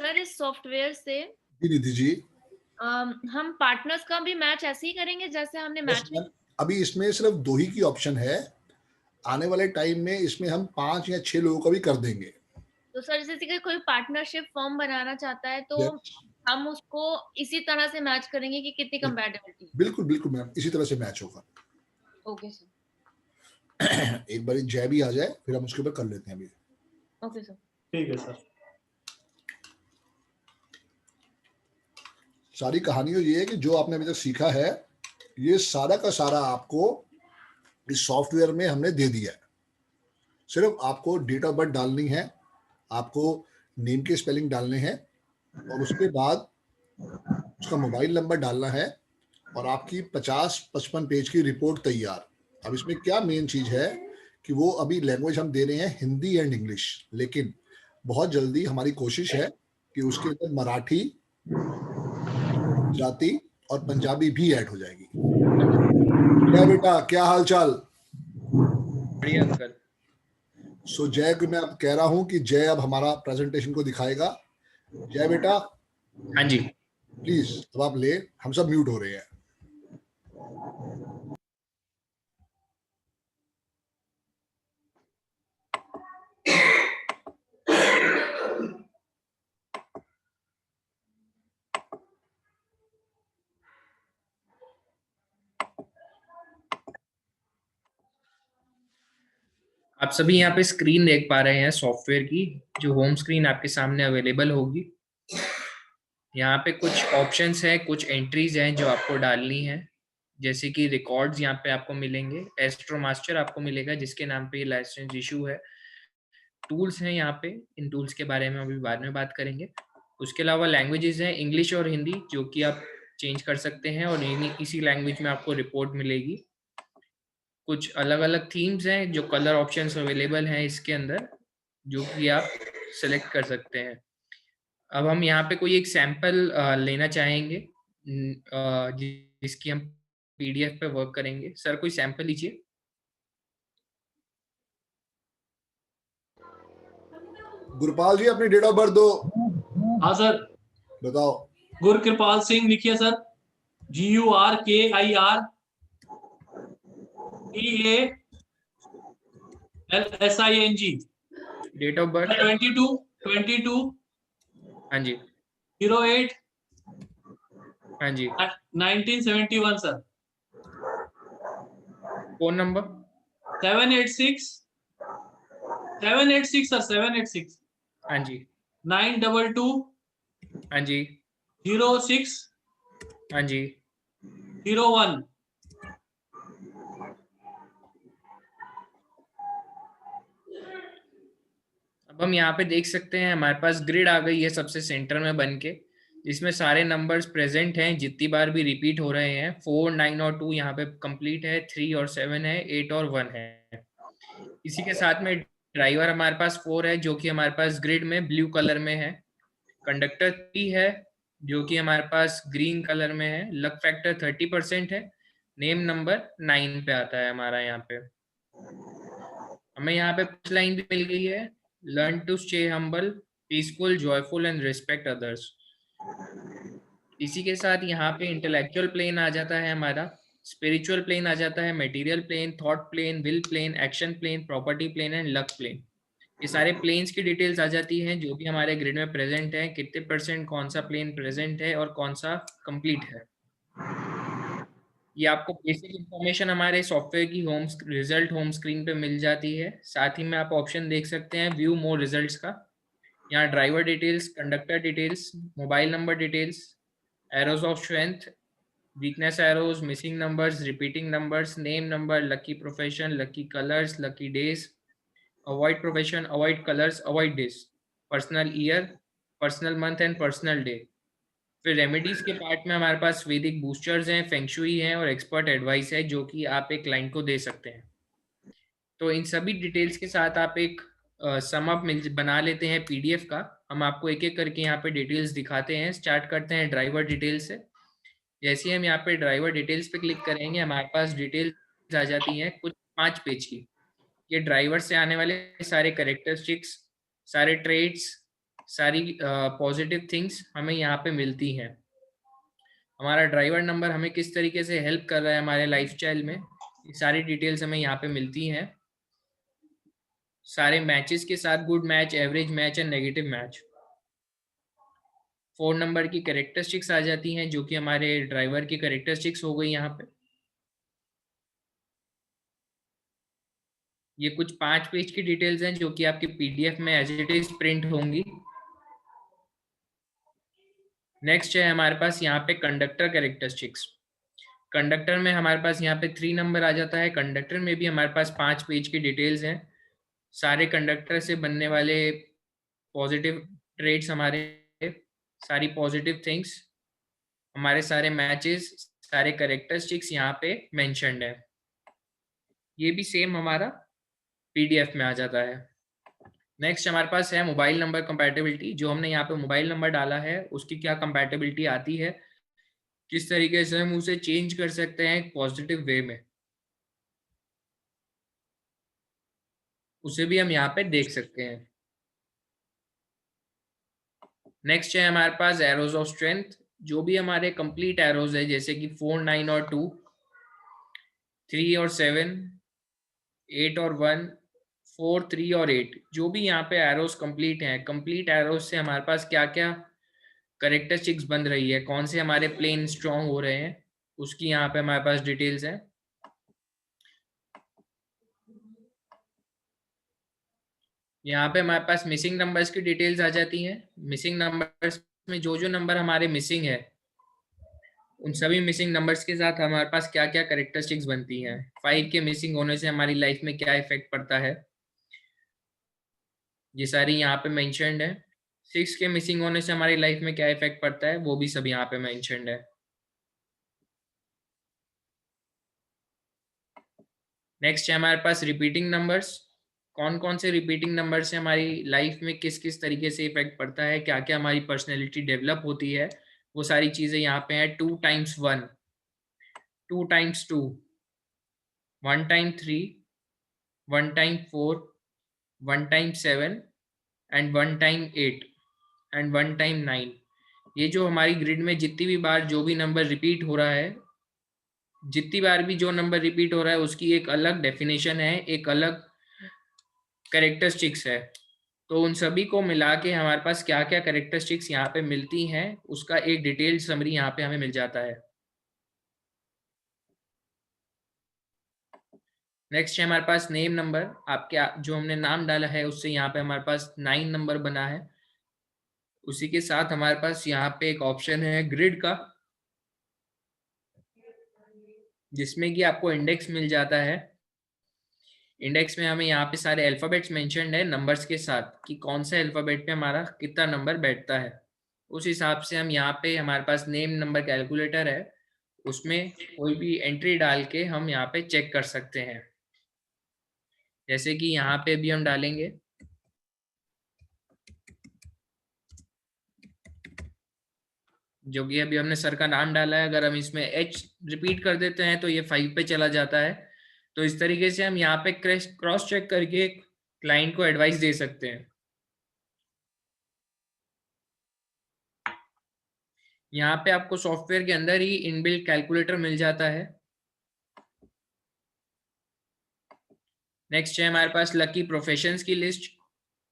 Sir इस software से जी निधि जी। हम पार्टनर्स का भी मैच ऐसे ही करेंगे जैसे हमने यस मैच मैम, अभी इसमें सिर्फ 2 ही की ऑप्शन है। आने वाले टाइम में इसमें हम 5 या 6 लोगों का भी कर देंगे। तो सर जैसे कि कोई पार्टनरशिप फॉर्म बनाना चाहता है तो यस, हम उसको इसी तरह से मैच करेंगे कि कितनी कंपैटिबिलिटी। बिल्कुल, बिल्कुल मैम, इसी तरह से मैच होगा। Okay sir. एक बारी जय भी आ जाए, फिर हम उसके ऊपर कर लेते हैं अभी। Okay sir. ठीक है सर। सारी कहानी तो ये है कि जो आपने अभी तक सीखा है, ये सारा का सारा आपको इस सॉफ्टवेयर में हमने दे दिया है। सिर्फ आपको डेट ऑफ बर्थ डालनी है, आपको नेम के स्पेलिंग डालने हैं और उसके बाद उसका मोबाइल नंबर डालना है और आपकी 50-55 पेज की रिपोर्ट तैयार। अब इसमें क्या मेन चीज है कि वो अभी लैंग्वेज हम दे रहे हैं हिंदी एंड इंग्लिश, लेकिन बहुत जल्दी हमारी कोशिश है कि उसके अंदर मराठी, गुजराती और पंजाबी भी ऐड हो जाएगी। क्या बेटा, क्या हाल चाल? बढ़िया अंकल। सो जय को मैं अब कह रहा हूं कि जय अब हमारा प्रेजेंटेशन को दिखाएगा। जय बेटा हाँ जी। प्लीज, अब आप ले, हम सब म्यूट हो रहे हैं। आप सभी यहाँ पे स्क्रीन देख पा रहे हैं सॉफ्टवेयर की, जो होम स्क्रीन आपके सामने अवेलेबल होगी। यहाँ पे कुछ ऑप्शंस हैं, कुछ एंट्रीज हैं जो आपको डालनी है, जैसे कि रिकॉर्ड्स यहाँ पे आपको मिलेंगे, एस्ट्रो मास्टर आपको मिलेगा जिसके नाम पे ये लाइसेंस इशू है। टूल्स हैं यहाँ पे, इन टूल्स के बारे में अभी बाद में बात करेंगे। उसके अलावा लैंग्वेजेस हैं इंग्लिश और हिंदी, जो कि आप चेंज कर सकते हैं और इसी लैंग्वेज में आपको रिपोर्ट मिलेगी। कुछ अलग अलग थीम्स हैं, जो कलर ऑप्शंस अवेलेबल हैं इसके अंदर, जो कि आप सेलेक्ट कर सकते हैं। अब हम यहाँ पे कोई एक सैंपल लेना चाहेंगे, जिसकी हम पीडीएफ पे वर्क करेंगे। सर कोई सैंपल लीजिए। गुरपाल जी अपनी डेट ऑफ बर्थ दो। हाँ सर। बताओ। गुरकृपाल सिंह लिखिए sir. GURKIRPALSING। Date of birth 22 हाँ जी 08 हाँ जी। 1971 सर। फोन नंबर 786 सर 786 हाँ जी 922 हाँ जी 06 हाँ जी 01। अब हम यहाँ पे देख सकते हैं हमारे पास ग्रिड आ गई है सबसे सेंटर में बन के, जिसमें सारे नंबर्स प्रेजेंट हैं, जितनी बार भी रिपीट हो रहे हैं। 4, 9 और 2 यहाँ पे कंप्लीट है, 3 और 7 है, 8 और 1 है। इसी के साथ में ड्राइवर हमारे पास 4 है, जो कि हमारे पास ग्रिड में ब्लू कलर में है। कंडक्टर 3 है, जो कि हमारे पास ग्रीन कलर में है। लक फैक्टर 30% है। नेम नंबर 9 पे आता है हमारा। यहाँ पे हमें यहाँ पे कुछ लाइन भी मिल गई है, learn to stay humble, peaceful, joyful and respect others. इसी के साथ यहाँ पे इंटेलेक्चुअल प्लेन आ जाता है हमारा, स्पिरिचुअल प्लेन आ जाता है, material plane, thought plane, will plane, action plane, property plane and luck plane. ये सारे प्लेन्स की डिटेल्स आ जाती हैं जो भी हमारे ग्रिड में प्रेजेंट है, कितने परसेंट कौन सा प्लेन प्रेजेंट है और कौन सा कंप्लीट है। ये आपको बेसिक इंफॉर्मेशन हमारे सॉफ्टवेयर की होम स्क्रीन पे मिल जाती है। साथ ही में आप ऑप्शन देख सकते हैं व्यू मोर रिजल्ट्स का। यहाँ driver details, conductor details, mobile number details, arrows of strength, weakness arrows, missing numbers, repeating numbers, name number, lucky profession, lucky colours, lucky days, avoid profession, avoid colours, avoid days, personal year, personal month and personal day. फिर remedies के part में हमारे पास वैदिक boosters हैं, feng shui हैं और expert advice है, जो कि आप एक क्लाइंट को दे सकते हैं। तो इन सभी डिटेल्स के साथ आप एक सम अप बना लेते हैं पीडीएफ का। हम आपको एक एक करके यहाँ पे डिटेल्स दिखाते हैं। स्टार्ट करते हैं ड्राइवर डिटेल्स से। जैसे ही हम यहाँ पे ड्राइवर डिटेल्स पे क्लिक करेंगे, हमारे पास डिटेल्स आ जाती हैं कुछ 5 पेज की। ये ड्राइवर से आने वाले सारे कैरेक्टरिस्टिक्स, सारे ट्रेड्स, सारी पॉजिटिव थिंग्स हमें यहाँ पे मिलती हैं। हमारा ड्राइवर नंबर हमें किस तरीके से हेल्प कर रहा है हमारे लाइफस्टाइल में, ये सारी डिटेल्स हमें यहाँ पे मिलती हैं। सारे मैचेस के साथ good match, average match and negative match. Phone number की कैरेक्टरिस्टिक्स आ जाती हैं जो कि हमारे ड्राइवर की कैरेक्टरिस्टिक्स हो गई यहाँ पे। ये कुछ 5 पेज की डिटेल्स हैं जो कि आपके पीडीएफ में एज इट इज प्रिंट होंगी। नेक्स्ट है हमारे पास यहाँ पे कंडक्टर कैरेक्टरिस्टिक्स। कंडक्टर में हमारे पास यहाँ पे 3 नंबर आ जाता है। कंडक्टर में भी हमारे पास 5 पेज की डिटेल्स हैं। सारे कंडक्टर से बनने वाले पॉजिटिव ट्रेड्स, हमारे सारी पॉजिटिव थिंग्स, हमारे सारे मैचेस, सारे कैरेक्टरिस्टिक्स यहाँ पे मेंशन्ड है। ये भी सेम हमारा पीडीएफ में आ जाता है। नेक्स्ट हमारे पास है मोबाइल नंबर कंपैटिबिलिटी। जो हमने यहाँ पे मोबाइल नंबर डाला है उसकी क्या कंपैटिबिलिटी आती है, किस तरीके से हम उसे चेंज कर सकते हैं पॉजिटिव वे में, उसे भी हम यहाँ पे देख सकते हैं। नेक्स्ट है हमारे पास एरोज ऑफ स्ट्रेंथ। जो भी हमारे कंप्लीट एरोज है जैसे कि 4, 9 और 2, 3 और 7, 8 और 1, 4, 3 और 8, जो भी यहाँ पे एरोज कंप्लीट हैं, कंप्लीट एरोज से हमारे पास क्या क्या कैरेक्टरिस्टिक्स बन रही है, कौन से हमारे प्लेन स्ट्रॉन्ग हो रहे हैं, उसकी यहाँ पे हमारे पास डिटेल्स है। यहाँ पे हमारे पास मिसिंग नंबर्स की डिटेल्स आ जाती हैं। मिसिंग नंबर्स में जो जो नंबर हमारे मिसिंग है उन सभी मिसिंग नंबर्स के साथ हमारे पास क्या क्या कैरेक्टरिस्टिक्स बनती हैं। 5 के मिसिंग होने से हमारी लाइफ में क्या इफेक्ट पड़ता है, ये सारी यहाँ पे मेंशन्ड है। 6 के मिसिंग होने से हमारी लाइफ में क्या इफेक्ट पड़ता है, वो भी सब यहाँ पे मेंशन्ड है। नेक्स्ट है हमारे पास रिपीटिंग नंबर्स। कौन कौन से रिपीटिंग नंबर से हमारी लाइफ में किस किस तरीके से इफेक्ट पड़ता है, क्या क्या हमारी पर्सनैलिटी डेवलप होती है, वो सारी चीजें यहाँ पे है। 2 times 1, 2 times 2, 1 time 3, 1 time 4, 1 time 7 and 1 time 8 and 1 time 9। ये जो हमारी ग्रिड में जितनी भी बार जो भी नंबर रिपीट हो रहा है, जितनी बार भी जो नंबर रिपीट हो रहा है उसकी एक अलग डेफिनेशन है, एक अलग कैरेक्टरिस्टिक्स है। तो उन सभी को मिला के हमारे पास क्या क्या कैरेक्टरिस्टिक्स यहाँ पे मिलती हैं उसका एक डिटेल्ड समरी यहाँ पे हमें मिल जाता है। नेक्स्ट है हमारे पास नेम नंबर। आपके जो हमने नाम डाला है उससे यहाँ पे हमारे पास 9 नंबर बना है। उसी के साथ हमारे पास यहाँ पे एक ऑप्शन है ग्रिड का, जिसमें कि आपको इंडेक्स मिल जाता है। इंडेक्स में हमें यहाँ पे सारे अल्फाबेट्स मेंशन्ड है नंबर्स के साथ कि कौन सा अल्फाबेट पे हमारा कितना नंबर बैठता है। उस हिसाब से हम यहाँ पे हमारे पास नेम नंबर कैलकुलेटर है, उसमें कोई भी एंट्री डाल के हम यहाँ पे चेक कर सकते हैं। जैसे कि यहाँ पे भी हम डालेंगे जो कि अभी हमने सर का नाम डाला है, अगर हम इसमें H रिपीट कर देते हैं तो ये 5 पे चला जाता है। तो इस तरीके से हम यहाँ पे क्रॉस चेक करके क्लाइंट को एडवाइस दे सकते हैं। यहाँ पे आपको सॉफ्टवेयर के अंदर ही इनबिल्ट कैलकुलेटर मिल जाता है। नेक्स्ट है हमारे पास लकी प्रोफेशंस की लिस्ट।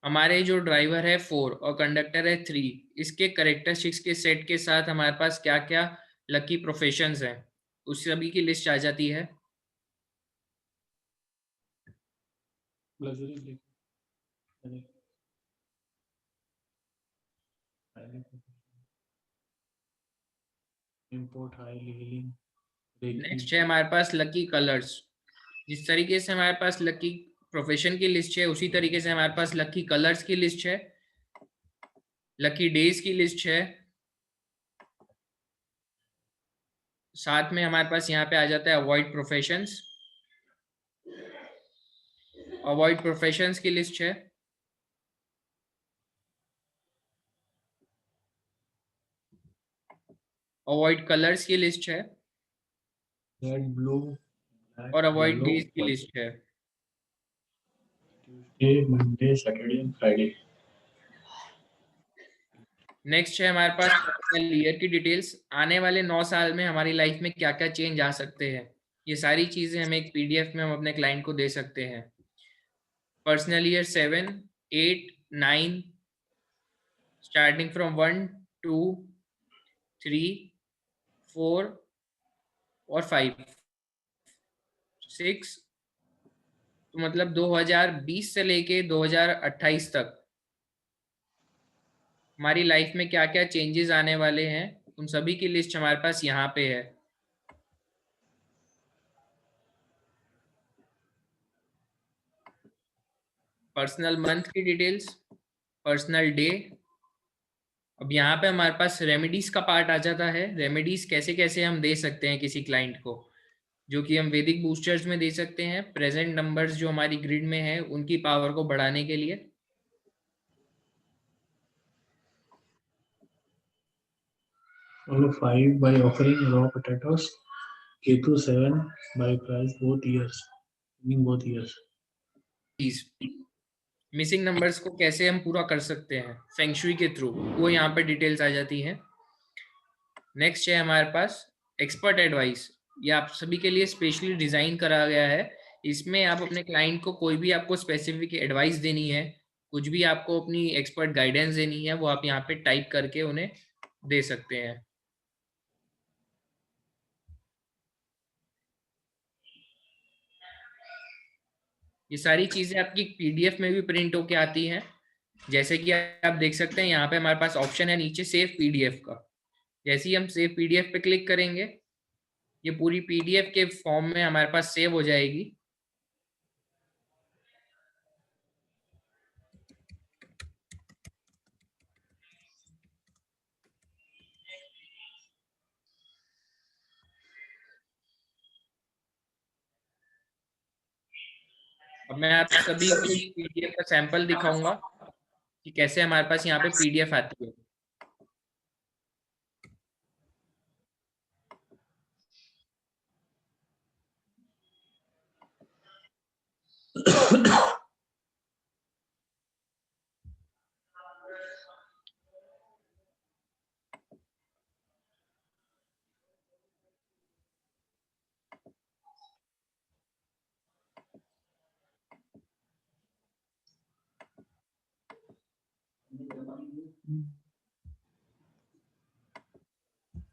हमारे जो ड्राइवर है 4 और कंडक्टर है 3, इसके कैरेक्टरिस्टिक्स के सेट के साथ हमारे पास क्या क्या लकी प्रोफेशंस हैं उस सभी की लिस्ट आ जाती है। नेक्स्ट है हमारे पास लकी कलर्स। जिस तरीके से हमारे पास लकी प्रोफेशन की लिस्ट है उसी तरीके से हमारे पास लकी कलर्स की लिस्ट है, लकी डेज की लिस्ट है। साथ में हमारे पास यहाँ पे आ जाता है अवॉइड प्रोफेशंस, अवॉइड प्रोफेशंस की लिस्ट है। अवॉइड कलर्स की लिस्ट है रेड ब्लू और अवॉइड डेज की लिस्ट है। Tuesday Monday Saturday and Friday. Next है हमारे पास पर्सनल ईयर की डिटेल्स। आने वाले 9 साल में हमारी लाइफ में क्या क्या चेंज आ सकते हैं, ये सारी चीजें हम एक पीडीएफ में हम अपने क्लाइंट को दे सकते हैं। पर्सनल ईयर 7, 8, 9, स्टार्टिंग फ्रॉम 1, 2, 3, 4 और 5, 6, तो मतलब 2020 से लेके 2028 तक हमारी लाइफ में क्या क्या चेंजेस आने वाले हैं, उन सभी की लिस्ट हमारे पास यहाँ पे है। पर्सनल मंथ की डिटेल्स, पर्सनल डे। अब यहाँ पे हमारे पास रेमेडीज का पार्ट आ जाता है। रेमेडीज कैसे कैसे हम दे सकते हैं किसी क्लाइंट को, जो कि हम वैदिक बूस्टर्स में दे सकते हैं, प्रेजेंट नंबर्स जो हमारी ग्रिड में है उनकी पावर को बढ़ाने के लिए। Follow 5 by offering raw potatoes. Ketu 7 by price both years. Meaning both years. Missing numbers को कैसे हम पूरा कर सकते हैं फेंगशुई के थ्रू, वो यहाँ पे डिटेल्स आ जाती हैं। नेक्स्ट है हमारे पास एक्सपर्ट एडवाइस। ये आप सभी के लिए स्पेशली डिजाइन करा गया है। इसमें आप अपने क्लाइंट को कोई भी आपको स्पेसिफिक एडवाइस देनी है, कुछ भी आपको अपनी एक्सपर्ट गाइडेंस देनी है, वो आप यहाँ पे टाइप करके उन्हें दे सकते हैं। ये सारी चीजें आपकी पीडीएफ में भी प्रिंट होके आती हैं। जैसे कि आप देख सकते हैं यहाँ पे हमारे पास ऑप्शन है नीचे सेव पीडीएफ का। जैसे ही हम सेव पीडीएफ पे क्लिक करेंगे, ये पूरी पीडीएफ के फॉर्म में हमारे पास सेव हो जाएगी। अब मैं आप सभी को पीडीएफ का सैंपल दिखाऊंगा कि कैसे हमारे पास यहाँ पे पीडीएफ आती है।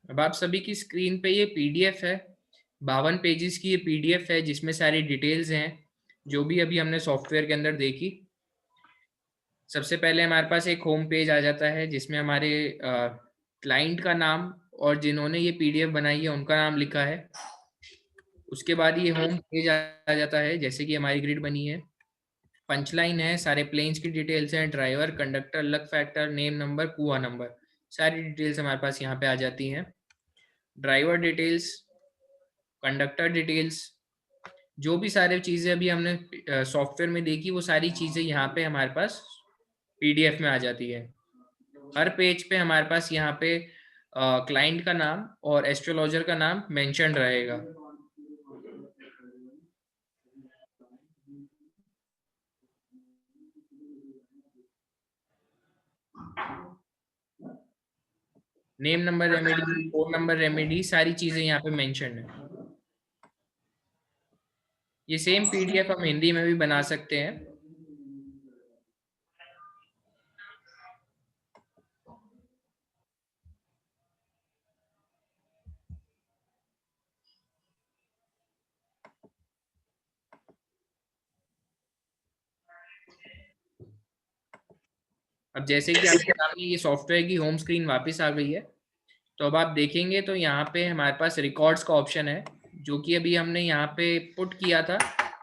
अब आप सभी की स्क्रीन पे ये पीडीएफ है, 52 पेजेस की ये पीडीएफ है, जिसमें सारी डिटेल्स हैं जो भी अभी हमने सॉफ्टवेयर के अंदर देखी। सबसे पहले हमारे पास एक होम पेज आ जाता है जिसमें हमारे क्लाइंट का नाम और जिन्होंने ये पीडीएफ बनाई है उनका नाम लिखा है। उसके बाद ये होम पेज आ जाता है, जैसे कि हमारी ग्रिड बनी है, पंचलाइन है, सारे प्लेन्स की डिटेल्स हैं, driver, conductor, luck factor, name number, कुआ नंबर, सारी डिटेल्स हमारे पास यहाँ पे आ जाती हैं। ड्राइवर डिटेल्स, कंडक्टर डिटेल्स, जो भी सारी चीज़ें अभी हमने सॉफ्टवेयर में देखी वो सारी चीज़ें यहाँ पे हमारे पास पीडीएफ में आ जाती है। हर पेज पे हमारे पास यहाँ पे क्लाइंट का नाम और एस्ट्रोलॉजर का नाम मेंशन रहेगा। Name number remedy, phone number remedy, सारी चीजें यहाँ पे मेंशन है। ये सेम पीडीएफ हम हिंदी में भी बना सकते हैं। अब जैसे कि आपके सामने ये सॉफ्टवेयर की होम स्क्रीन वापस आ गई है, तो अब आप देखेंगे तो यहाँ पे हमारे पास रिकॉर्ड्स का ऑप्शन है, जो कि अभी हमने यहाँ पे पुट किया था।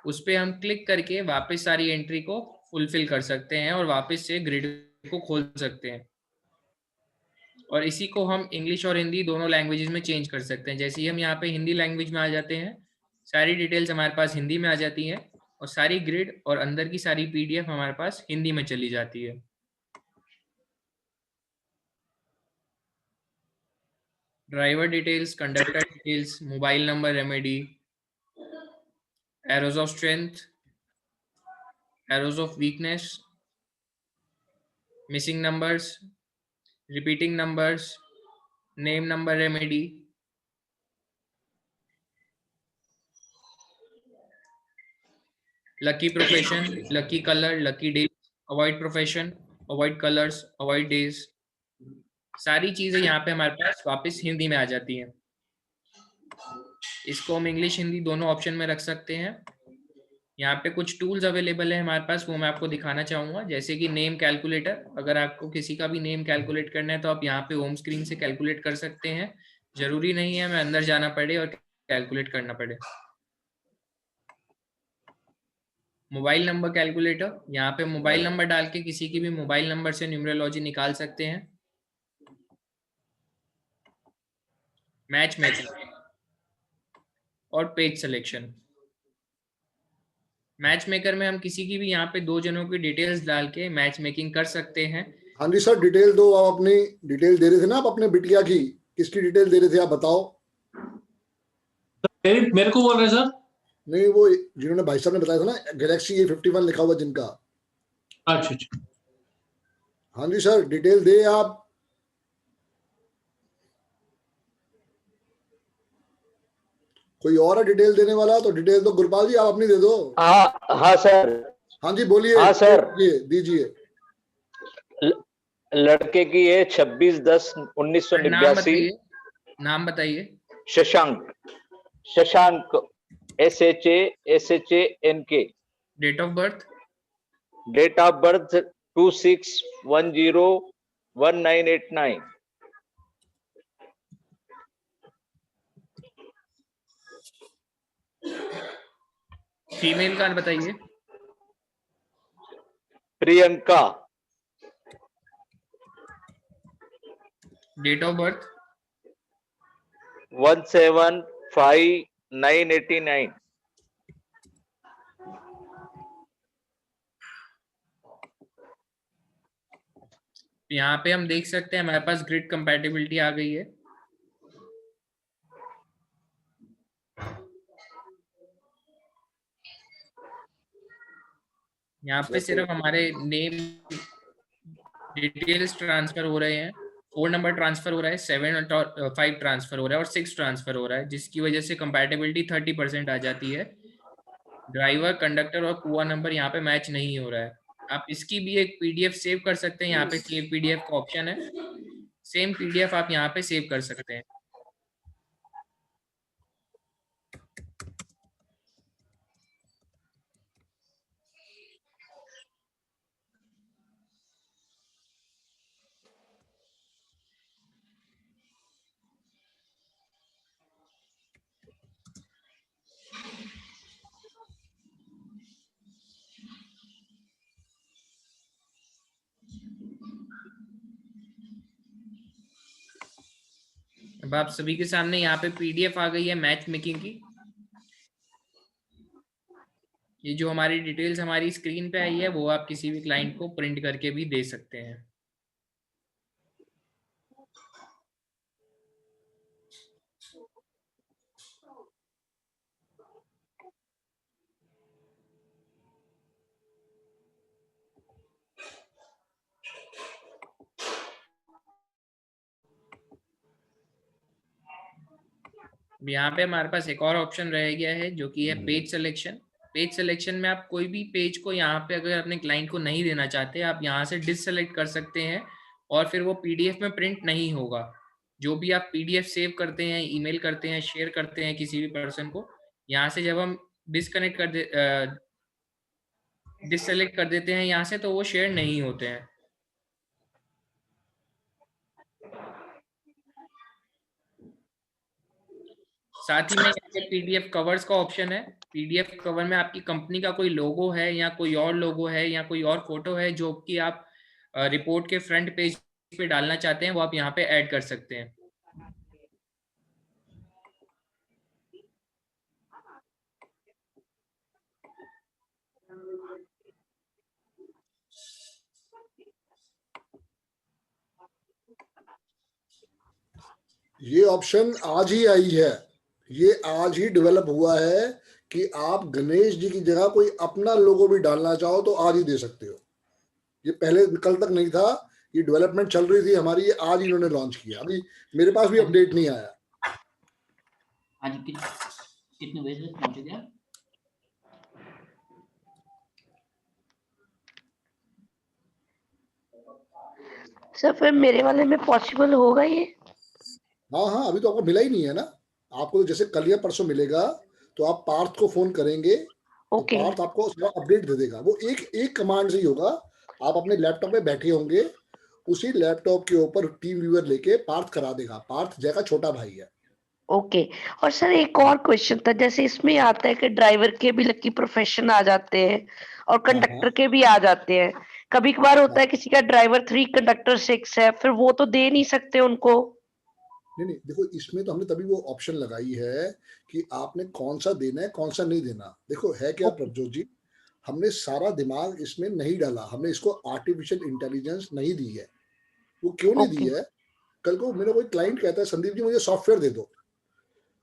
उस पर हम क्लिक करके वापस सारी एंट्री को फुलफिल कर सकते हैं और वापस से ग्रिड को खोल सकते हैं। और इसी को हम इंग्लिश और हिंदी दोनों लैंग्वेजेस में चेंज कर सकते हैं। जैसे ही हम यहाँ पे हिंदी लैंग्वेज में आ जाते हैं, सारी डिटेल्स हमारे पास हिंदी में आ जाती हैं और सारी ग्रिड और अंदर की सारी पीडीएफ हमारे पास हिंदी में चली जाती है। Driver details, conductor details, mobile number remedy, arrows of strength, arrows of weakness, missing numbers, repeating numbers, name, number, remedy, lucky profession, lucky color, lucky day, avoid profession, avoid colors, avoid days, सारी चीजें यहाँ पे हमारे पास वापस हिंदी में आ जाती हैं। इसको हम इंग्लिश हिंदी दोनों ऑप्शन में रख सकते हैं। यहाँ पे कुछ टूल्स अवेलेबल है हमारे पास, वो मैं आपको दिखाना चाहूंगा, जैसे कि नेम कैलकुलेटर। अगर आपको किसी का भी नेम कैलकुलेट करना है तो आप यहाँ पे होम स्क्रीन से कैलकुलेट कर सकते हैं, जरूरी नहीं है मैं अंदर जाना पड़े और कैलकुलेट करना पड़े। मोबाइल नंबर कैलकुलेटर, यहाँ पे मोबाइल नंबर डाल के किसी की भी मोबाइल नंबर से न्यूमरोलॉजी निकाल सकते हैं। मैच मेकिंग और पेज सिलेक्शन। मैच मेकर में हम किसी की भी यहाँ पे दो जनों की डिटेल्स डाल के मैच मेकिंग कर सकते हैं। हाँ जी सर, डिटेल दो। आप अपनी डिटेल दे रहे थे ना, आप अपने बिटिया की, किसकी डिटेल दे रहे थे आप बताओ। मेरे को बोल रहे सर? नहीं, वो जिन्होंने भाई साहब ने बताया था ना, गैलेक्सी A51 लिखा हुआ जिनका। अच्छा अच्छा, हाँ जी सर, डिटेल दे आप। कोई और है डिटेल देने वाला? तो डिटेल तो गुरपाल जी आप अपनी दे दो। हाँ सर। हाँ जी बोलिए। हाँ सर, दीजिए। लड़के की है 26/10/1989। नाम बताइए। Shashank SHANK। Date of birth 26/10/1989। Female का बताइए। प्रियंका। Date of birth 1/7/989। यहाँ पे हम देख सकते हैं हमारे पास ग्रिड कंपैटिबिलिटी आ गई है। यहाँ पे सिर्फ हमारे नेम डिटेल्स ट्रांसफर हो रहे हैं, 4 नंबर ट्रांसफर हो रहा है, 7 और 5 ट्रांसफर हो रहा है और 6 ट्रांसफर हो रहा है, जिसकी वजह से कंपैटिबिलिटी 30% आ जाती है। ड्राइवर, कंडक्टर और कुआ नंबर यहाँ पे मैच नहीं हो रहा है। आप इसकी भी एक PDF सेव कर सकते हैं, यहाँ पे सेव PDF का ऑप्शन है, सेम PDF आप यहाँ पे सेव कर सकते हैं। अब आप सभी के सामने यहाँ पे PDF आ गई है मैच मेकिंग की। ये जो हमारी डिटेल्स हमारी स्क्रीन पे आई है वो आप किसी भी क्लाइंट को प्रिंट करके भी दे सकते हैं। यहाँ पे हमारे पास एक और ऑप्शन रह गया है जो कि है पेज सिलेक्शन। पेज सिलेक्शन में आप कोई भी पेज को यहाँ पे अगर अपने क्लाइंट को नहीं देना चाहते, आप यहाँ से डिससेलेक्ट कर सकते हैं और फिर वो PDF में प्रिंट नहीं होगा। जो भी आप PDF सेव करते हैं, ईमेल करते हैं, शेयर करते हैं किसी भी पर्सन को, यहाँ से जब हम डिससेलेक्ट कर देते हैं यहाँ से, तो वो शेयर नहीं होते हैं। साथ ही में यहाँ पे PDF कवर्स का ऑप्शन है। PDF कवर में आपकी कंपनी का कोई लोगो है या कोई और लोगो है या कोई और फोटो है जो कि आप रिपोर्ट के फ्रंट पेज पे डालना चाहते हैं, वो आप यहाँ पे ऐड कर सकते हैं। ये ऑप्शन आज ही आई है, ये आज ही डेवलप हुआ है कि आप गणेश जी की जगह कोई अपना लोगो भी डालना चाहो तो आज ही दे सकते हो। ये पहले कल तक नहीं था, ये डेवलपमेंट चल रही थी हमारी, ये आज इन्होंने लॉन्च किया, अभी मेरे पास भी अपडेट नहीं आया। आज कितने बजे तक पहुंच गया? सर फिर मेरे वाले में पॉसिबल होगा ये? हाँ हाँ, अभी तो आपको मिला ही नहीं है ना। आपको तो जैसे कल या परसों मिलेगा तो आप पार्थ को फोन करेंगे तो ओके पार्थ आपको अपडेट दे देगा। वो एक कमांड से ही होगा। आप अपने लैपटॉप में बैठे होंगे, उसी लैपटॉप के ऊपर टीम व्यूअर लेके पार्थ करा देगा। पार्थ जय का छोटा भाई है। ओके। और सर एक और क्वेश्चन था, जैसे इसमें आता है कि ड्राइवर के भी लकी प्रोफेशन आ जाते हैं और कंडक्टर के भी आ जाते हैं। कभी कभार होता है किसी का ड्राइवर 3 कंडक्टर 6 है, फिर वो तो दे नहीं सकते उनको। नहीं नहीं, देखो इसमें तो हमने तभी वो ऑप्शन लगाई है कि आपने कौन सा देना है कौन सा नहीं देना। देखो है क्या प्रभजोत जी, हमने सारा दिमाग इसमें नहीं डाला, हमने इसको आर्टिफिशियल इंटेलिजेंस नहीं दी है। वो क्यों नहीं दी है? कल को मेरा कोई क्लाइंट कहता है संदीप जी मुझे सॉफ्टवेयर दे दो।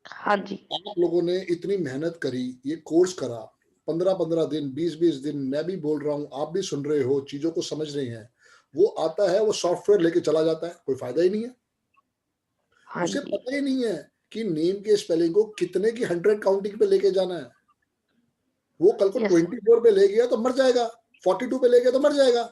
हाँ जी। आप लोगों ने इतनी मेहनत करी, ये कोर्स करा 15-15 दिन 20-20 दिन, मैं भी बोल रहा हूँ, आप भी सुन रहे हो, चीजों को समझ रहे हैं। वो आता है, वो सॉफ्टवेयर लेके चला जाता है, कोई फायदा ही नहीं है। हाँ उसे जी। पता ही नहीं है कि नेम के स्पेलिंग को कितने की 100 काउंटिंग पे लेके जाना है। वो कल को Yes. 24 पे ले गया तो मर जाएगा, 42 पे ले गया तो मर जाएगा।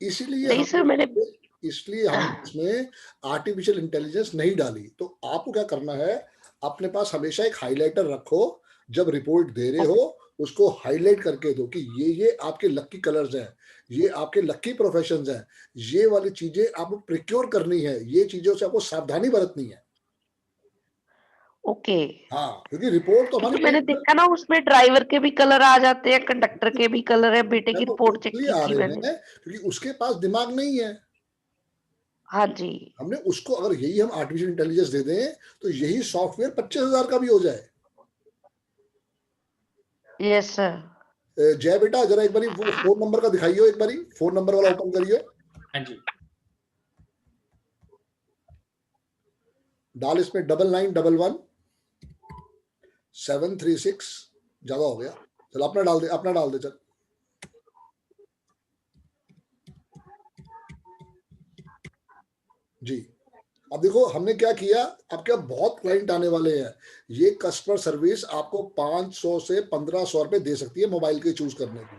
इसीलिए नहीं सर, मैंने हम इसमें आर्टिफिशियल इंटेलिजेंस नहीं डाली। तो आपको क्या करना है, अपने पास हमेशा एक हाइलाइटर रखो, जब रिपोर्ट दे रहे हो उसको हाईलाइट करके दो कि ये आपके लकी कलर्स हैं, ये आपके लकी प्रोफेशंस हैं, ये वाली चीजें आपको प्रिक्योर करनी है, ये चीजों से आपको सावधानी बरतनी है। ओके। हाँ, क्योंकि रिपोर्ट तो क्योंकि हमारी मैंने देखा ना उसमें ड्राइवर के भी कलर आ जाते हैं, कंडक्टर के भी कलर है। बेटे की रिपोर्ट चेक इसलिए की आ थी रहे मैंने। हैं क्योंकि उसके पास दिमाग नहीं है। हाँ जी। हमने उसको, अगर यही हम आर्टिफिशियल इंटेलिजेंस दे दें तो यही सॉफ्टवेयर 25,000 का भी हो जाए। Yes sir. जय बेटा जरा एक बारी वो फोन नंबर का दिखाइयो, एक बारी फोन नंबर वाला ओपन करियो। हाँ जी। डाल इसमें 9911 736, ज्यादा हो गया, चल अपना डाल दे चल। जी, अब देखो हमने क्या किया, आपके बहुत क्लाइंट आने वाले हैं। ये कस्टमर सर्विस आपको 500 से 1500 रुपए दे सकती है मोबाइल के चूज करने की।